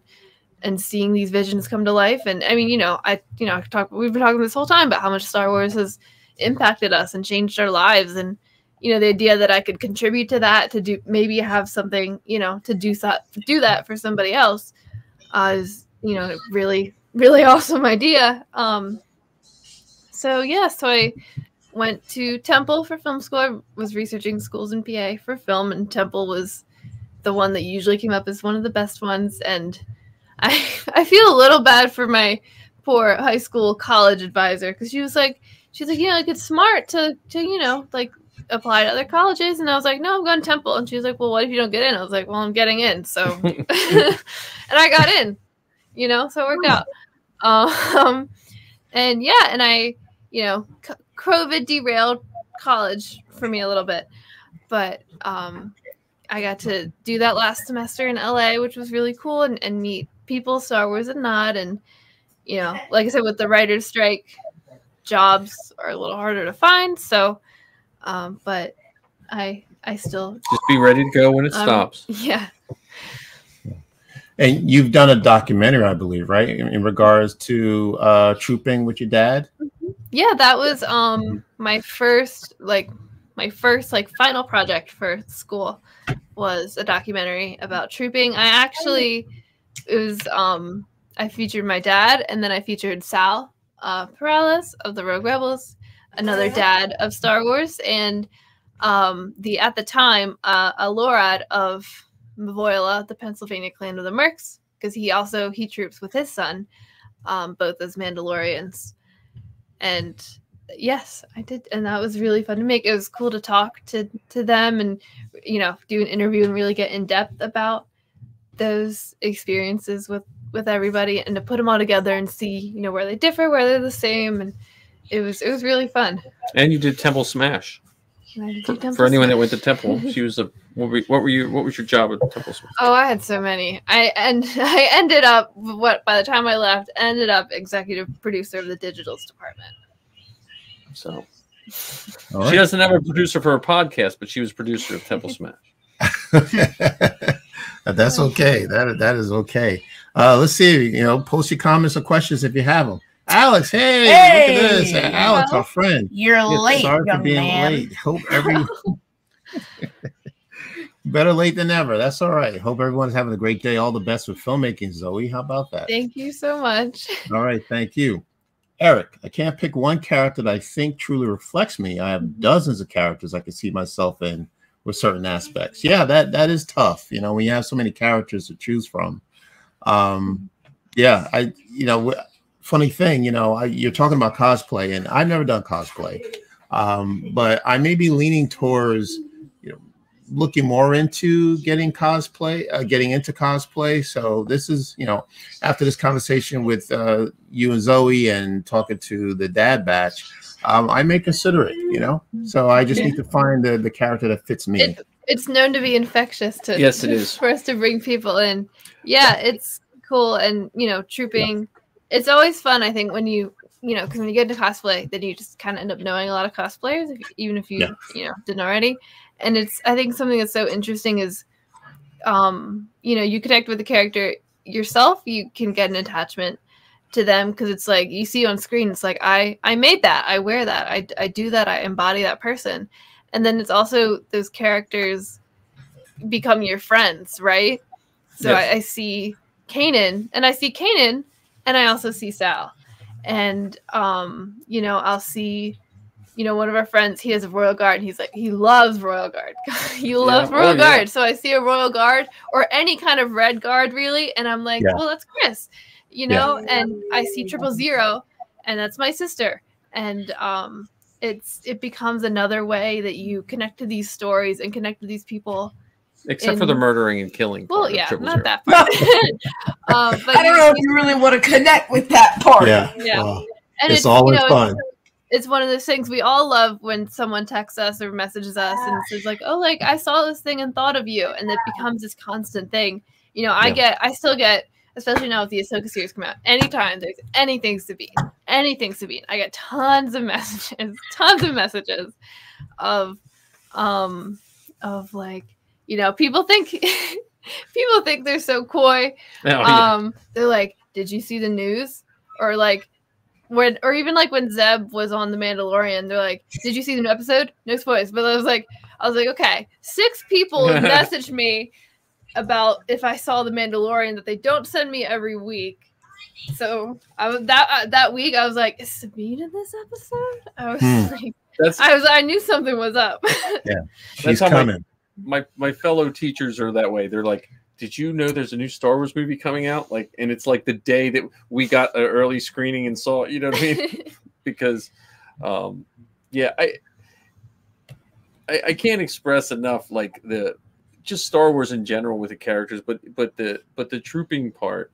seeing these visions come to life. And I mean, we've been talking this whole time about how much Star Wars has impacted us and changed our lives. And, the idea that I could contribute to that, maybe have something, to do that for somebody else, is, really, really awesome idea. So I went to Temple for film school. I was researching schools in PA for film, and Temple was the one that usually came up as one of the best ones. And I feel a little bad for my poor high school college advisor, because she's like, it's smart to apply to other colleges. And I was like, no, I'm going to Temple. And she was like, well, what if you don't get in? I was like, well, I'm getting in. So, and I got in, so it worked out. And I you know, COVID derailed college for me a little bit, but I got to do that last semester in LA, which was really cool, and meet people, Star Wars and not. And, you know, like I said, with the writer's strike, jobs are a little harder to find. So, but I still just be ready to go when it stops. Yeah. And you've done a documentary, I believe, right? In regards to trouping with your dad? Yeah, that was my first final project for school was a documentary about trouping. I featured my dad, and then I featured Sal Perales of the Rogue Rebels, another dad of Star Wars, and at the time a Lorad of Mavoila, the Pennsylvania clan of the Mercs, because he troops with his son, both as Mandalorians. And yes, I did, and that was really fun to make. It was cool to talk to them and, you know, do an interview and really get in depth about those experiences with everybody, and to put them all together and see, you know, where they differ, where they're the same, and it was really fun. And you did Temple Smash. For anyone that went to Temple, she was what was your job at Temple Smash? Oh, I had so many. I ended up by the time I left, ended up executive producer of the digitals department. So right. She doesn't have a producer for her podcast, but she was producer of Temple Smash. That's okay. That is okay. Let's see. You know, post your comments or questions if you have them. Alex, hey, look at this. Alex, our friend. You're late, sorry for young being man. late. Hope better late than never. That's all right. Hope everyone's having a great day. All the best with filmmaking, Zoe. How about that? Thank you so much. All right, thank you. Eric, I can't pick one character that I think truly reflects me. I have dozens of characters I can see myself in with certain aspects. Yeah, that is tough. You know, when you have so many characters to choose from. Funny thing, you know, you're talking about cosplay, and I've never done cosplay, but I may be leaning towards, you know, looking more into getting into cosplay. So this is, you know, after this conversation with you and Zoe and talking to the dad batch, I may consider it, you know. So I just need to find the character that fits me. It's known to be infectious to yes, it is for us to bring people in. Yeah, it's cool, and you know, trouping. Yeah. It's always fun, I think, when you know, because when you get into cosplay, then you just kind of end up knowing a lot of cosplayers, even if you know, didn't already. And I think something that's so interesting is, you know, you connect with the character yourself, you can get an attachment to them, because it's like you see on screen, it's like I made that, I wear that, I do that, I embody that person. And then it's also those characters become your friends, right? So yes. I see Kanan, and I also see Sal. And, you know, I'll see, you know, one of our friends, he has a Royal Guard. And he's like, he loves Royal Guard. He loves Royal Guard. Yeah. So I see a Royal Guard or any kind of red guard, really. And I'm like, well, that's Chris, you know, and I see 000, and that's my sister. And it becomes another way that you connect to these stories and connect to these people. Except for the murdering and killing. Well, yeah, not that part. But I don't know if you really want to connect with that part. Yeah. And it's always fun. It's one of those things we all love when someone texts us or messages us and says like, oh, like I saw this thing and thought of you. And it becomes this constant thing. You know, I still get, especially now with the Ahsoka series come out, anytime there's anything Sabine, I get tons of messages of like, you know, people think they're so coy. They're like, did you see the news? Or like even like when Zeb was on The Mandalorian, they're like, did you see the new episode? No spoilers. But I was like, okay, 6 people messaged me about if I saw The Mandalorian that they don't send me every week. So I was that week I was like, is Sabine in this episode? I was like, I knew something was up. Yeah, she's coming. My fellow teachers are that way. They're like, did you know there's a new Star Wars movie coming out? Like, and it's like the day that we got an early screening and saw it, you know what I mean? Because, I can't express enough like just Star Wars in general with the characters, but the trouping part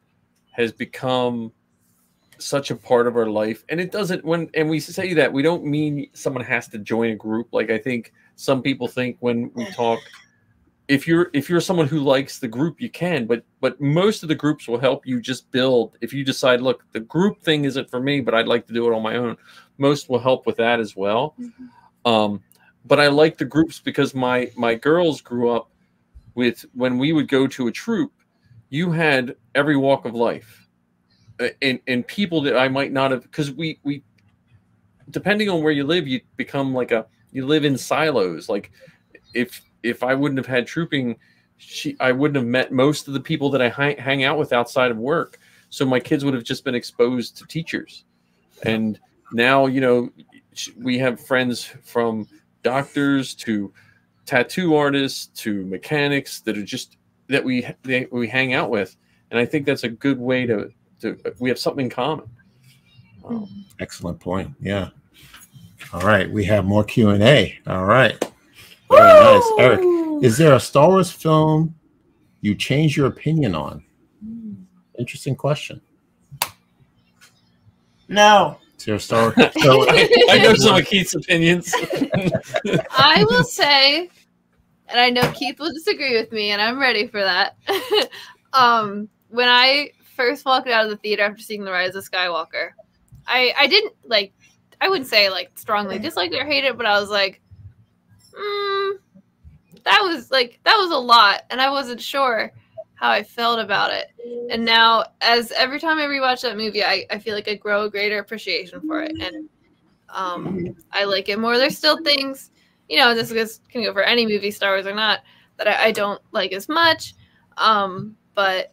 has become such a part of our life, and it doesn't. And we say that, we don't mean someone has to join a group. Like, I think some people think when we talk, if you're someone who likes the group, you can, but most of the groups will help you just build. If you decide, look, the group thing isn't for me, but I'd like to do it on my own, most will help with that as well. But I like the groups because my girls grew up with, when we would go to a troupe, you had every walk of life, and people that I might not have, because we depending on where you live, you become like you live in silos. Like, if I wouldn't have had trouping, I wouldn't have met most of the people that I hang out with outside of work. So my kids would have just been exposed to teachers. And now, you know, we have friends from doctors to tattoo artists to mechanics that are just, that we hang out with. And I think that's a good way to we have something in common. Excellent point. Yeah. All right. We have more Q&A. All right. Very nice. Eric, is there a Star Wars film you change your opinion on? Interesting question. No. Is there a Star Wars? So, I know some of Keith's opinions. I will say, and I know Keith will disagree with me, and I'm ready for that. When I first walked out of the theater after seeing The Rise of Skywalker, I didn't I wouldn't say strongly dislike it or hate it, but I was like, that was a lot, and I wasn't sure how I felt about it. And now, as every time I rewatch that movie, I feel like I grow a greater appreciation for it, and I like it more. There's still things, you know, this can go for any movie, Star Wars or not, that I don't like as much, but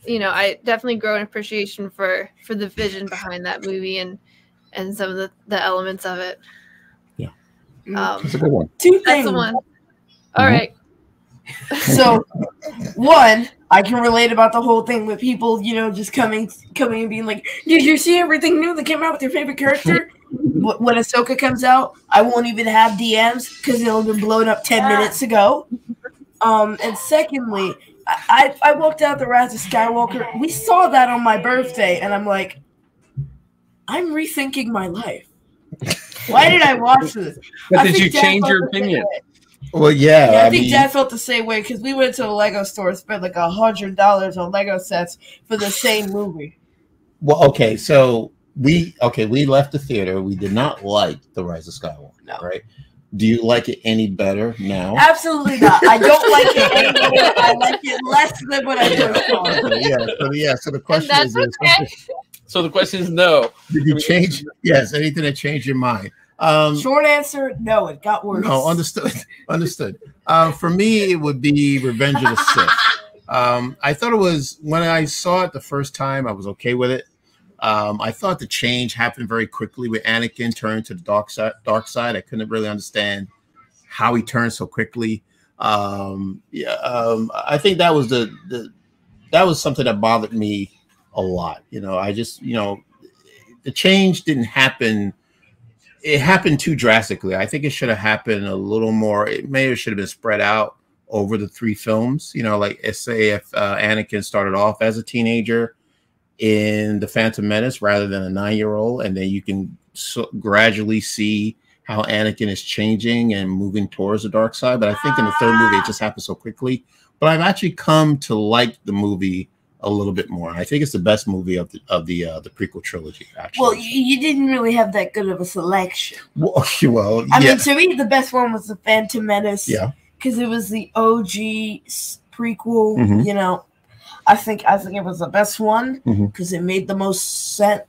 you know, I definitely grow an appreciation for the vision behind that movie and some of the elements of it. Yeah, that's a good one. Two things. That's the one. All right. So, one, I can relate about the whole thing with people, you know, just coming and being like, "Did you see everything new that came out with your favorite character?" When Ahsoka comes out, I won't even have DMs because it'll have been blown up 10 minutes ago. And secondly, I walked out The Rise of Skywalker. We saw that on my birthday, and I'm like, I'm rethinking my life. Why did I watch this? But did you change your opinion? Well, yeah. I think Dad felt the same way because we went to a Lego store and spent like $100 on Lego sets for the same movie. Well, okay, so we left the theater. We did not like The Rise of Skywalker, right? Do you like it any better now? Absolutely not. I don't like it anymore. I like it less than what I first saw. So the question is, okay. So the question is no. Did you change? Yes, anything that changed your mind? Short answer, no, it got worse. No, understood. For me, it would be Revenge of the Sith. I thought it was, when I saw it the first time, I was okay with it. I thought the change happened very quickly with Anakin turning to the dark side. I couldn't really understand how he turned so quickly. I think that was that was something that bothered me a lot. You know, I just, you know, the change didn't happen. It happened too drastically. I think it should have happened a little more. It should have been spread out over the 3 films. You know, like say if Anakin started off as a teenager in The Phantom Menace rather than a 9-year-old, and then you can gradually see how Anakin is changing and moving towards the dark side. But I think in the 3rd movie, it just happened so quickly. But I've actually come to like the movie a little bit more. I think it's the best movie of the prequel trilogy, actually. Well, you didn't really have that good of a selection. Well, I mean, to me, the best one was The Phantom Menace. Yeah. Because it was the OG prequel, you know. I think it was the best one because it made the most sense.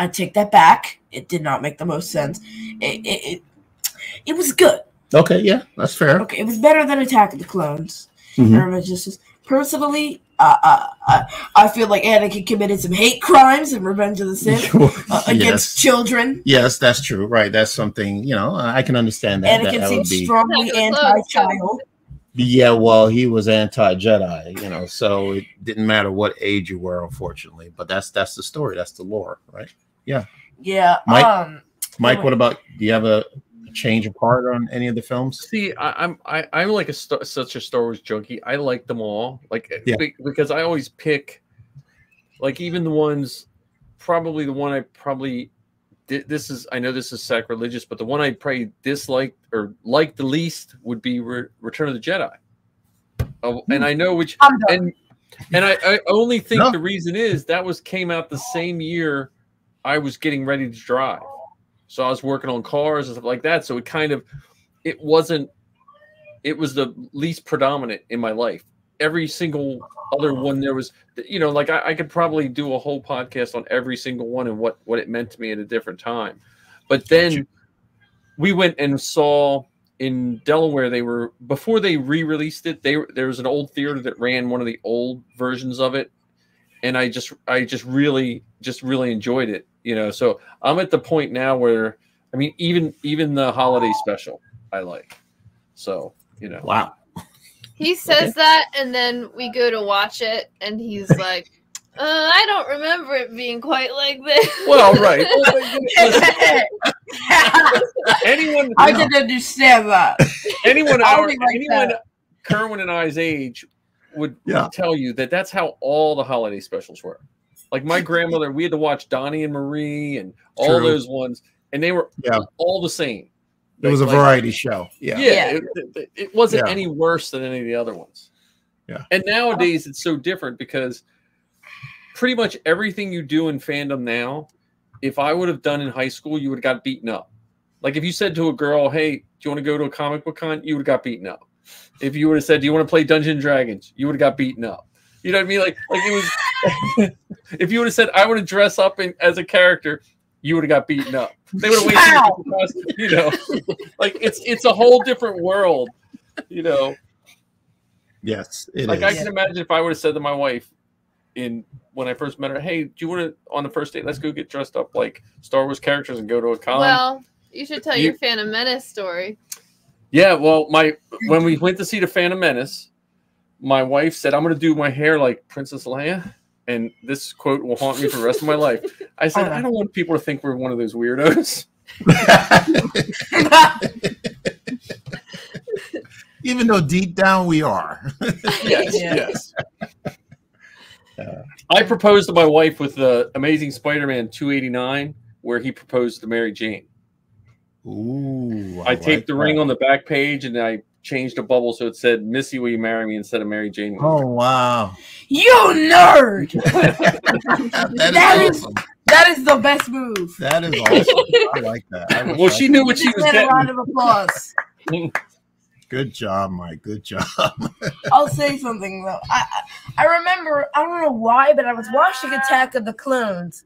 I take that back. It did not make the most sense. It was good. Okay, yeah, that's fair. Okay, it was better than Attack of the Clones. Personally, I feel like Anakin committed some hate crimes in Revenge of the Sith against children. Yes, that's true. Right, that's something, you know, I can understand that. Anakin that seems would be strongly anti-child. Yeah, well, he was anti-Jedi, you know, so it didn't matter what age you were, unfortunately. But that's the story. That's the lore, right? Yeah. Yeah. Mike, what about? Do you have a change of heart on any of the films? See, I'm like such a Star Wars junkie. I like them all, because I always pick, like, even the ones probably the one I probably this is, I know this is sacrilegious, but the one I probably disliked or liked the least would be Return of the Jedi. And I know which, and I only think the reason is that came out the same year I was getting ready to drive. So I was working on cars and stuff like that. So it was the least predominant in my life. Every single other one there was, like I could probably do a whole podcast on every single one and what it meant to me at a different time. But then we went and saw in Delaware, before they re-released it, there was an old theater that ran one of the old versions of it. And I just really enjoyed it, so I'm at the point now where, I mean, even the holiday special I like. So, Wow. He says that, and then we go to watch it, and he's like, I don't remember it being quite like this. Well, right. Anyone, I can understand that. Anyone Kerwin and I's age would tell you that that's how all the holiday specials were. Like my grandmother, we had to watch Donnie and Marie and all those ones, and they were all the same. It was a variety show. It wasn't any worse than any of the other ones. Yeah. And nowadays it's so different because pretty much everything you do in fandom now, if I would have done in high school, you would have got beaten up. Like if you said to a girl, "Hey, do you want to go to a comic book con?" You would have got beaten up. If you would have said, "Do you want to play Dungeons and Dragons?" You would have got beaten up. You know what I mean? Like it was. If you would have said, "I want to dress up as a character," you would have got beaten up. They would have waited. Like it's a whole different world. Yes, like I can imagine if I would have said to my wife when I first met her, "Hey, do you want to, on the first date, let's go get dressed up like Star Wars characters and go to a con?" Well, you should tell your Phantom Menace story. Yeah, well, when we went to see the Phantom Menace, my wife said, "I'm going to do my hair like Princess Leia," and this quote will haunt me for the rest of my life. I said, "I don't want people to think we're one of those weirdos." Even though deep down we are. Yes. I proposed to my wife with the Amazing Spider-Man 289, where he proposed to Mary Jane. Ooh, I taped the ring on the back page, and I changed the bubble so it said, "Missy, will you marry me?" instead of Mary Jane. Oh, wow. You nerd! That is the best move. That is awesome. I like that. Well, she knew what she was getting. A round of applause. Good job, Mike. Good job. I'll say something, though. I remember, I don't know why, but I was watching Attack of the Clones,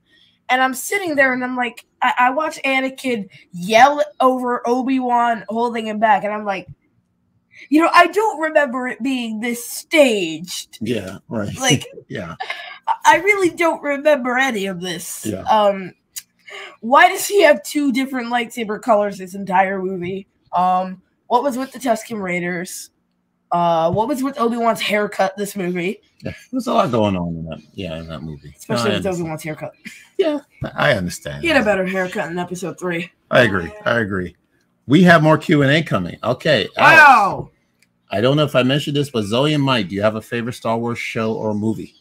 and I'm sitting there, and I'm like, I watch Anakin yell over Obi-Wan holding him back, and I'm like, I don't remember it being this staged. Yeah, right. Like, yeah. I really don't remember any of this. Yeah. Why does he have two different lightsaber colors this entire movie? What was with the Tusken Raiders? What was with Obi-Wan's haircut this movie? Yeah, there's a lot going on in that movie. Especially with Obi-Wan's haircut. Yeah, I understand. He had a better haircut in episode 3. I agree. We have more Q&A coming. Okay. Wow. I don't know if I mentioned this, but Zoe and Mike, do you have a favorite Star Wars show or movie?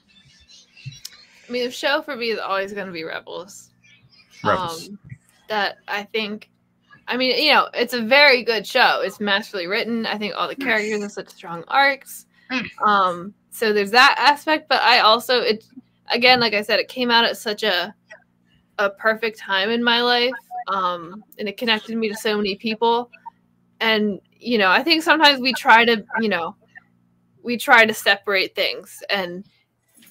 I mean, the show for me is always going to be Rebels. That I think, I mean, it's a very good show. It's masterfully written. I think all the characters have such strong arcs. So there's that aspect, but I also, again, like I said, it came out at such a perfect time in my life, and it connected me to so many people. And, I think sometimes we try to separate things and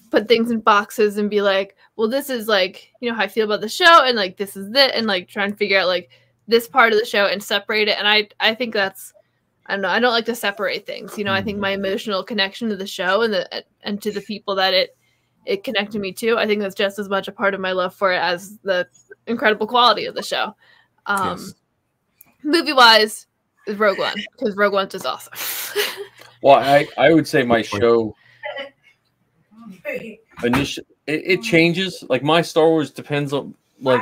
put things in boxes and be like, well, this is like, how I feel about the show, and like, this is it, and like try and figure out like this part of the show and separate it. And I think that's, I don't know, I don't like to separate things. I think my emotional connection to the show and to the people that it connected me to, I think that's just as much a part of my love for it as the incredible quality of the show. Yes. Movie wise, is Rogue One, because Rogue One's just awesome. Well, I would say my show initially it changes. Like my Star Wars depends on like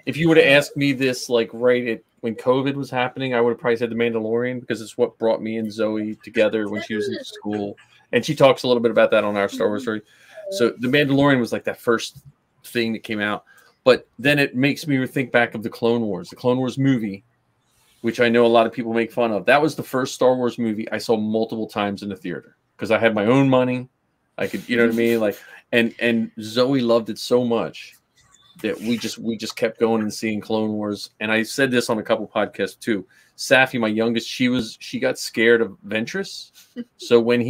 if you would have asked me this like when COVID was happening, I would have probably said The Mandalorian, because it's what brought me and Zoe together when she was in school, and she talks a little bit about that on our Star Wars story. So The Mandalorian was like that first thing that came out. But then it makes me think back of the Clone Wars movie, which I know a lot of people make fun of. That was the first Star Wars movie I saw multiple times in the theater because I had my own money. I could, you know what I mean? Like, and Zoe loved it so much that we just kept going and seeing Clone Wars. And I said this on a couple podcasts too. Safi, my youngest, she got scared of Ventress. So when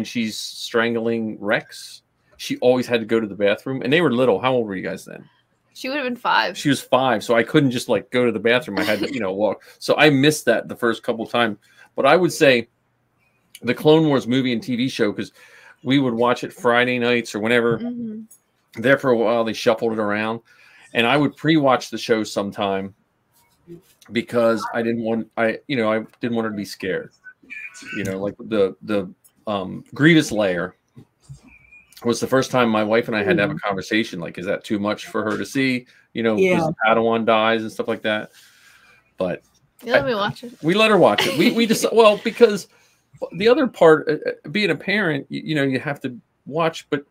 she's strangling Rex, she always had to go to the bathroom. And they were little. How old were you guys then? She would have been 5. She was 5, so I couldn't just like go to the bathroom. I had to, walk. So I missed that the first couple of times. But I would say the Clone Wars movie and TV show, because we would watch it Friday nights or whenever. There for a while, they shuffled it around, and I would pre-watch the show sometime because I didn't want her to be scared. Like the Grievous Lair was the first time my wife and I had to have a conversation. Like, is that too much for her to see? Because Padawan dies and stuff like that. But you let me watch it. We let her watch it. We just because the other part, being a parent, you have to watch. But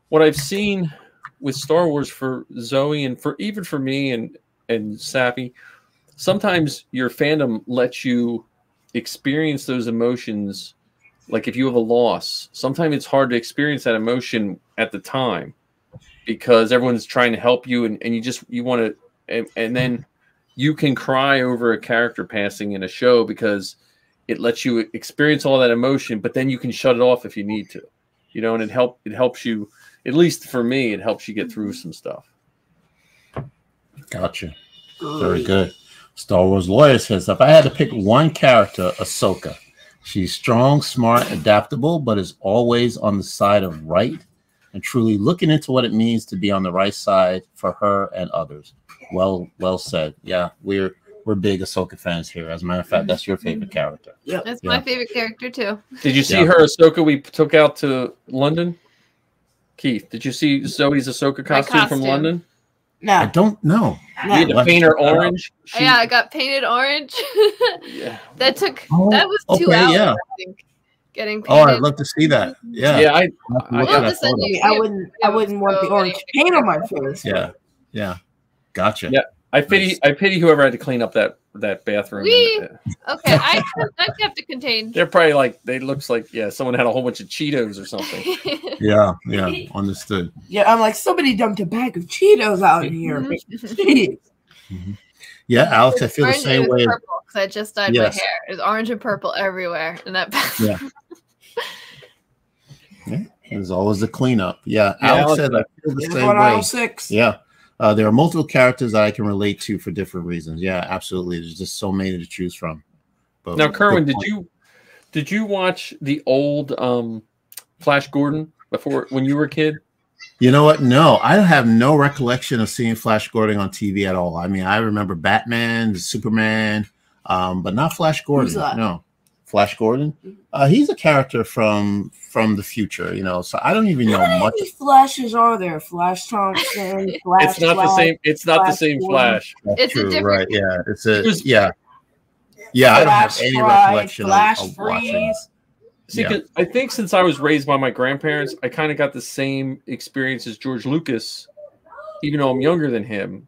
what I've seen with Star Wars for Zoe and even for me and Sappy, sometimes your fandom lets you experience those emotions. Like if you have a loss, sometimes it's hard to experience that emotion at the time because everyone's trying to help you and you want to, and then you can cry over a character passing in a show because it lets you experience all that emotion, but then you can shut it off if you need to, and it helps you, at least for me, it helps you get through some stuff. Gotcha. Very good. Star Wars Lawyer says, if I had to pick one character, Ahsoka. She's strong, smart, adaptable, but is always on the side of right and truly looking into what it means to be on the right side for her and others. Well said. Yeah, we're big Ahsoka fans here. As a matter of fact, that's your favorite character. Yep. That's my favorite character too. Did you see her Ahsoka we took out to London? Keith, did you see Zoe's Ahsoka costume from London? No. I don't know. You had to paint her orange. Yeah, I got painted orange. Yeah. That was 2 hours, yeah. I think. Getting painted. Oh, I'd love to see that. Yeah. Yeah, I wouldn't want the orange paint on my face. Yeah. Yeah. Gotcha. Yeah. I pity whoever had to clean up that bathroom. Okay, I have to contain. They're probably like, looks like someone had a whole bunch of Cheetos or something. Yeah, understood. Yeah, I'm like, somebody dumped a bag of Cheetos out in here. Yeah, Alex, I feel the same way. Because I just dyed my hair. There's orange and purple everywhere in that bathroom. Yeah. There's always the cleanup. Yeah, Alex said I feel the same way. 6. Yeah. There are multiple characters that I can relate to for different reasons. Yeah, absolutely. There's just so many to choose from. But now, Kerwin, did you watch the old Flash Gordon when you were a kid? You know what? No, I have no recollection of seeing Flash Gordon on TV at all. I mean, I remember Batman, Superman, but not Flash Gordon. No, Flash Gordon. He's a character from the future, so I don't even know much. How many Flashes are there? Flash Thompson, Flash. It's not the same. It's not the same Flash. It's true, a different. Right? Yeah, Yeah, I don't have any recollection of watching it. See, I think since I was raised by my grandparents, I kind of got the same experience as George Lucas, even though I'm younger than him,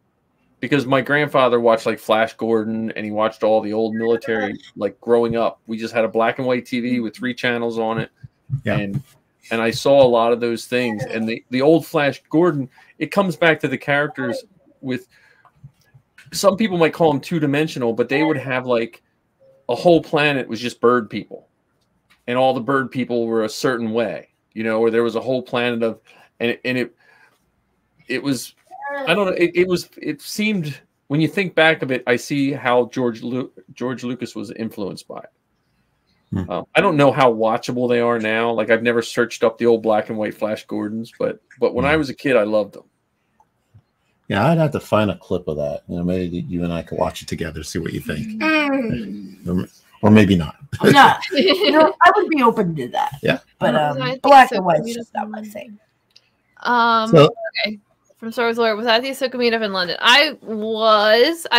because my grandfather watched like Flash Gordon and he watched all the old military, like growing up. We just had a black and white TV with 3 channels on it. Yeah. And I saw a lot of those things. And the old Flash Gordon, it comes back to the characters with, some people might call them 2-dimensional, but they would have like a whole planet was just bird people. And all the bird people were a certain way, or there was a whole planet of, and it was, I don't know, it seemed, when you think back of it, I see how George Lucas was influenced by it. I don't know how watchable they are now. Like I've never searched up the old black and white Flash Gordons, but when I was a kid, I loved them. Yeah, I'd have to find a clip of that. Maybe you and I could watch it together, see what you think. Or maybe not. I'm not. I would be open to that. Yeah. But black and white is just not my thing. Okay. From Star Wars Lore, was at the Ahsoka meetup in London. I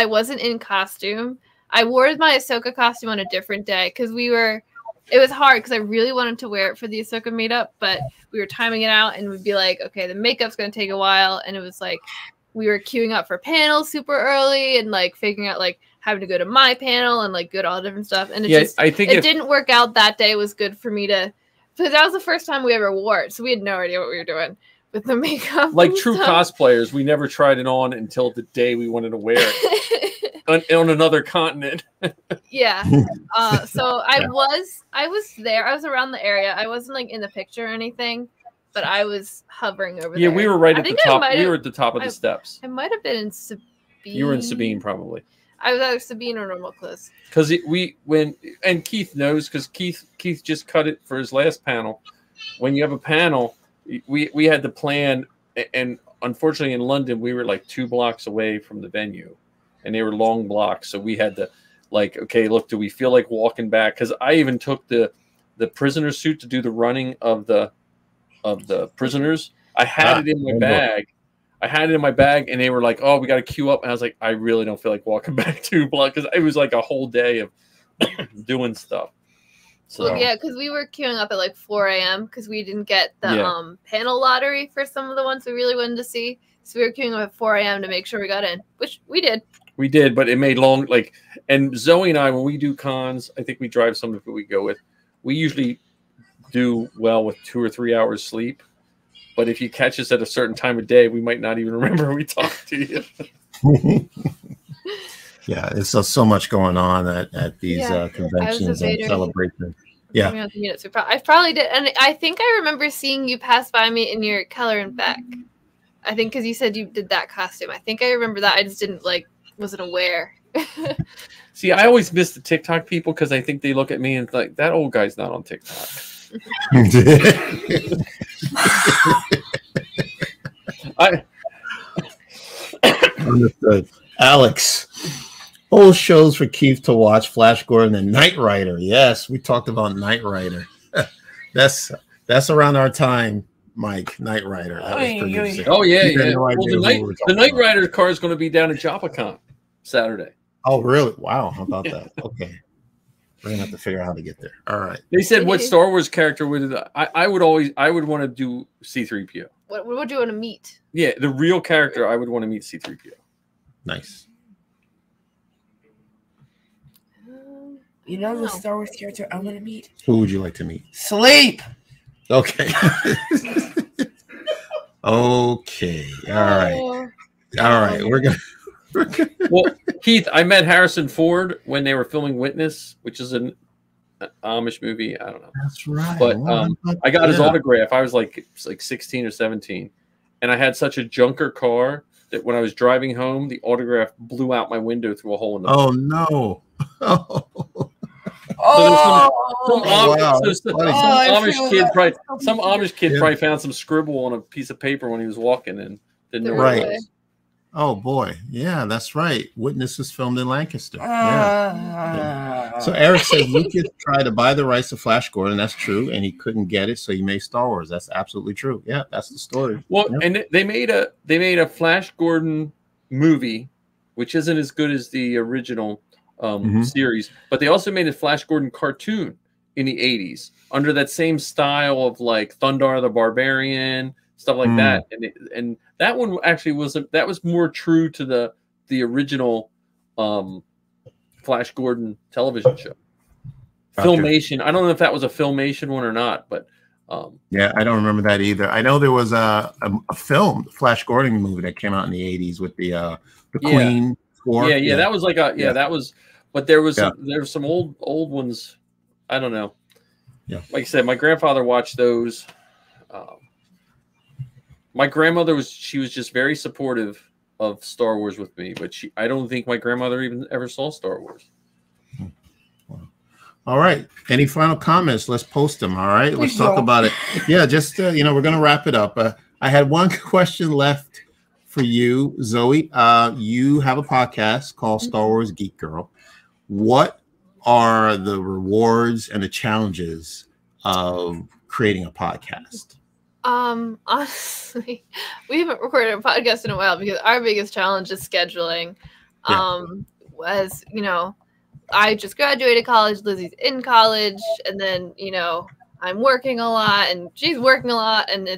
wasn't in costume. I wore my Ahsoka costume on a different day because we were it was hard because I really wanted to wear it for the Ahsoka meetup, but we were timing it out and we'd be like, okay, the makeup's going to take a while. And it was like, we were queuing up for panels super early and like figuring out like having to go to my panel and like go to all different stuff. And I think it didn't work out that day. It was good for me to, because that was the first time we ever wore it. So we had no idea what we were doing with the makeup. Like true cosplayers, we never tried it on until the day we wanted to wear it on another continent. Yeah. So I was there. I was around the area. I wasn't like in the picture or anything, but I was hovering over there. Yeah, we were right at the top. We were at the top of the steps. I might have been in Sabine. You were in Sabine, probably. I was either Sabine or normal clothes. Because and Keith knows, because Keith just cut it for his last panel. When you have a panel, we had to plan, and unfortunately in London we were like 2 blocks away from the venue, and they were long blocks, so we had to like, okay, look, do we feel like walking back? Because I even took the prisoner suit to do the running of the prisoners. I had it in my bag. I had it in my bag, and they were like, "Oh, we got to queue up." And I was like, "I really don't feel like walking back 2 blocks," because it was like a whole day of doing stuff. So well, yeah, because we were queuing up at like 4 a.m. because we didn't get the panel lottery for some of the ones we really wanted to see. So we were queuing up at 4 a.m. to make sure we got in, which we did. We did, but it made long, like, and Zoe and I, when we do cons, I think we drive some of it we go with. We usually do well with 2 or 3 hours sleep. But if you catch us at a certain time of day, we might not even remember we talked to you. Yeah, it's so much going on at these conventions and celebrations. Yeah, I probably did, and I think I remember seeing you pass by me in your color and back. I think because you said you did that costume. I think I remember that. I just didn't wasn't aware. See, I always miss the TikTok people because I think they look at me and like, that old guy's not on TikTok. Understood. Alex, old shows for Keith to watch: Flash Gordon and Knight Rider. Yes, we talked about Knight Rider. That's around our time, Mike. Knight Rider. That was pretty oh yeah, yeah. No, well, the Knight Rider car is going to be down in JapaCon Saturday. Oh really? Wow. How about that? Okay. We're gonna have to figure out how to get there. All right. They said what Star Wars character would I would want to do C-3PO. What would you want to meet? Yeah, the real character I would want to meet C-3PO. Nice. You know the Star Wars character I want to meet? Who would you like to meet? Sleep. Okay. Okay. All right. All right. We're gonna. Well, Keith, I met Harrison Ford when they were filming Witness, which is an Amish movie. I don't know. That's right. But I got his autograph. I was like 16 or 17, and I had such a junker car that when I was driving home, the autograph blew out my window through a hole in the. Oh no! Some Amish kid probably found some scribble on a piece of paper when he was walking and didn't know what it was. Oh boy, yeah, that's right. Witness was filmed in Lancaster. So Eric said Lucas tried to buy the rights to Flash Gordon. That's true, and he couldn't get it, so he made Star Wars. That's absolutely true. Yeah, that's the story. Well, and they made a Flash Gordon movie, which isn't as good as the original series, but they also made a Flash Gordon cartoon in the 80s under that same style of like Thundar the Barbarian, stuff like that, and that one actually was more true to the original Flash Gordon television show. Gotcha. Filmation. I don't know if that was a Filmation one or not, but yeah, I don't remember that either. I know there was a film Flash Gordon movie that came out in the 80s with the Queen score. Yeah, that was like that was, but there was some old ones. I don't know. Yeah, like I said, my grandfather watched those. My grandmother was just very supportive of Star Wars with me, but I don't think my grandmother even ever saw Star Wars. All right. Any final comments? Let's post them. All right. Let's talk about it. Yeah, just we're going to wrap it up. I had one question left for you, Zoe. You have a podcast called Star Wars Geek Girl. What are the rewards and the challenges of creating a podcast? Honestly, we haven't recorded a podcast in a while because our biggest challenge is scheduling. As I just graduated college, Lizzie's in college, and then, you know, I'm working a lot and she's working a lot, and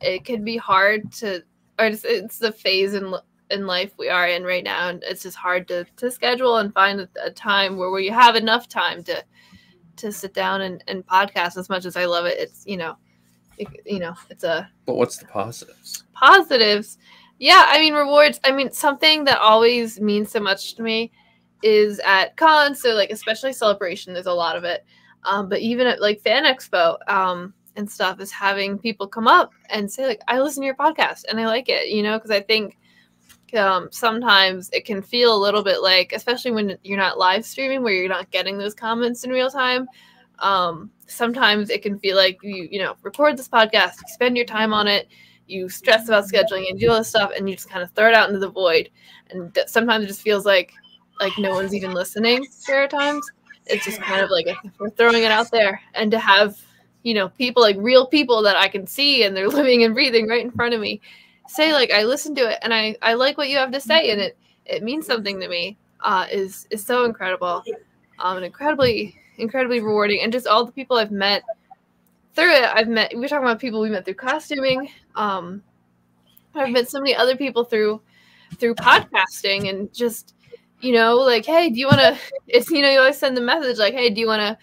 it can be hard to, or it's the phase in life we are in right now, and it's just hard to schedule and find a time where you have enough time to sit down and podcast. As much as I love it, it's, you know, it's a. But what's the positives? Positives, yeah. I mean, rewards. I mean, something that always means so much to me is at cons. So like, especially Celebration, there's a lot of it. But even at like Fan Expo and stuff, is having people come up and say like, I listen to your podcast and I like it, you know, because I think sometimes it can feel a little bit like, especially when you're not live streaming, where you're not getting those comments in real time. Sometimes it can feel like you know, record this podcast, you spend your time on it, you stress about scheduling and do all this stuff, and you just kind of throw it out into the void. And sometimes it just feels like no one's even listening. There are times it's just kind of like we're throwing it out there, and to have, you know, people, like real people that I can see and they're living and breathing right in front of me, say like, I listened to it and I like what you have to say, and it means something to me, is so incredible, and incredibly rewarding. And just all the people I've met through it, we're talking about people we met through costuming. I've met so many other people through podcasting, and just, you know, like, hey, do you want to, it's, you know, you always send the message like, hey, do you want to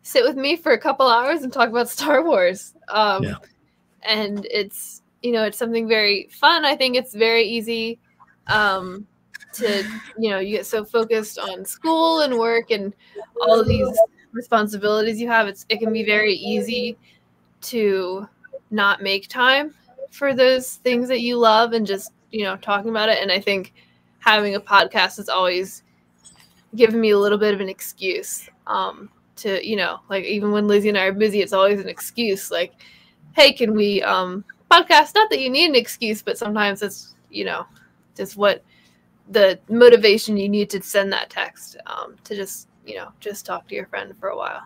sit with me for a couple hours and talk about Star Wars? And it's, you know, it's something very fun. I think it's very easy to, you know, you get so focused on school and work and all of these responsibilities you have. It can be very easy to not make time for those things that you love and just, you know, talking about it. And I think having a podcast has always given me a little bit of an excuse to, you know, like even when Lizzie and I are busy, it's always an excuse like, hey, can we podcast? Not that you need an excuse, but sometimes it's, you know, just what the motivation you need to send that text, to just, you know, just talk to your friend for a while.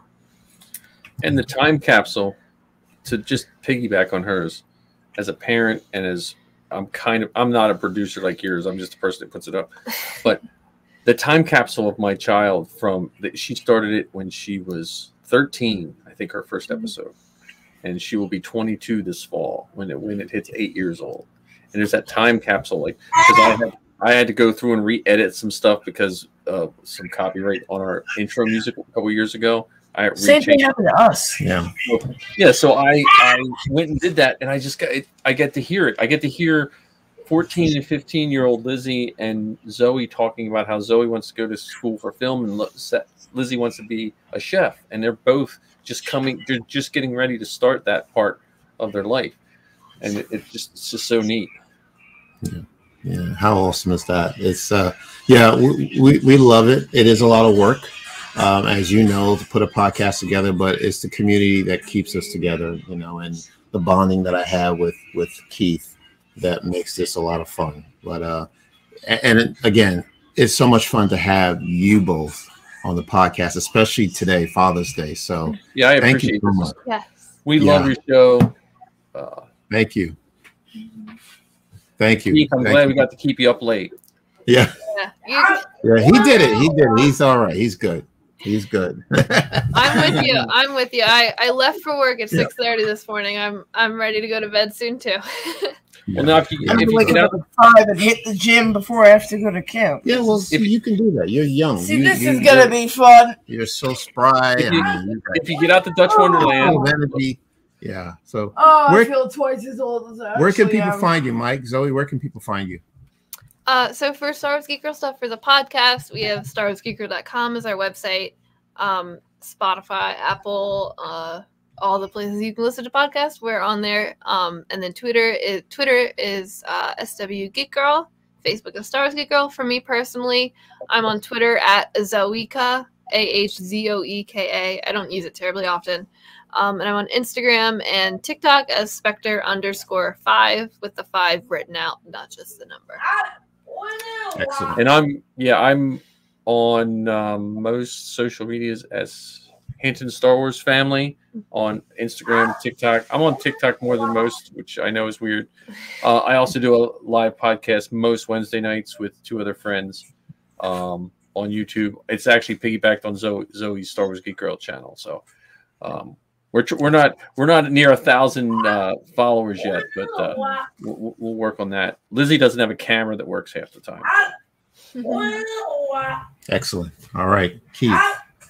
And the time capsule, to just piggyback on hers, as a parent and as I'm not a producer like yours. I'm just a person that puts it up. But the time capsule of my child she started it when she was 13, I think, her first episode. And she will be 22 this fall when it hits 8 years old. And there's that time capsule, like, because I had to go through and re-edit some stuff because of some copyright on our intro music a couple years ago. Same thing happened to us. So I went and did that, and I get to hear it. I get to hear 14 and 15-year-old Lizzie and Zoe talking about how Zoe wants to go to school for film and Lizzie wants to be a chef, and they're both they're just getting ready to start that part of their life, and it's just so neat. Yeah, how awesome is that? It's we love it. It is a lot of work, as you know, to put a podcast together, but it's the community that keeps us together, you know, and the bonding that I have with Keith that makes this a lot of fun. But and again, it's so much fun to have you both on the podcast, especially today, Father's Day. So yeah, I thank you appreciate so much. this. Yes. We love your show. Thank you. Thank you. Keith, I'm glad we got to keep you up late. Yeah. Yeah, he did it. He's all right. He's good. He's good. I'm with you. I left for work at 6:30 this morning. I'm ready to go to bed soon too. Well, now if you wake up at 5 and hit the gym before I have to go to camp. Yeah, well, you can do that. You're young. This is gonna be fun. You're so spry. If you get out the Dutch Wonderland, energy. Yeah. So I feel twice as old as I where can people find you, Mike? Zoe, where can people find you? So for Star Wars Geek Girl stuff for the podcast, we have StarWarsGeekGirl.com as our website. Spotify, Apple, all the places you can listen to podcasts, we're on there. And then Twitter is SW Geek Girl. Facebook is Star Wars Geek Girl. For me personally, I'm on Twitter at Zoeka, AHZOEKA. I don't use it terribly often. And I'm on Instagram and TikTok as Spectre_5 with the 5 written out, not just the number. Excellent. And I'm on most social medias as Hinton Star Wars Family on Instagram, TikTok. I'm on TikTok more than most, which I know is weird. I also do a live podcast most Wednesday nights with 2 other friends. on YouTube. It's actually piggybacked on Zoe's Star Wars Geek Girl channel. So we're not near 1,000 followers yet, but we'll work on that. Lizzie doesn't have a camera that works half the time. Excellent. All right, Keith.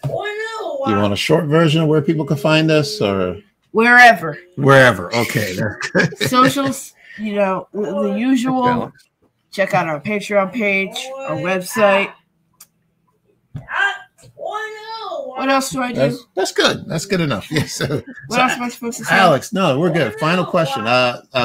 You want a short version of where people can find us, or wherever? Wherever. Okay. Socials, the usual. Okay. Check out our Patreon page, our website. What else do I do? That's good. That's good enough. Yes. What else am I supposed to say? Alex, no, we're good. Final question.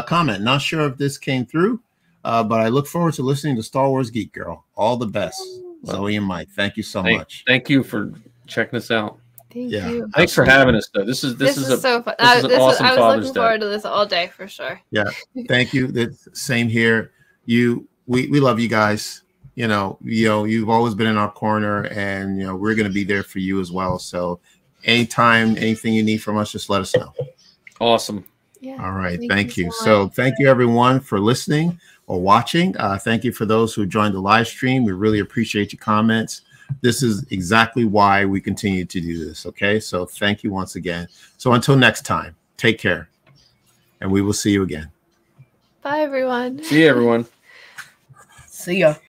Comment. Not sure if this came through, but I look forward to listening to Star Wars Geek Girl. All the best. Zoe and Mike, thank you so much. Thank you for checking us out. Thank you. Thanks for having us, though. This is so fun. This is an awesome I was Father's looking Day. forward to this all day for sure. Yeah. Thank you. Same here. We love you guys. You've always been in our corner, and we're going to be there for you as well. So anytime, anything you need from us, just let us know. Awesome. Yeah. All right. Thank you. So thank you everyone for listening or watching. Thank you for those who joined the live stream. We really appreciate your comments. This is exactly why we continue to do this. Okay. So thank you once again. So until next time, take care, and we will see you again. Bye, everyone. See you, everyone. See ya.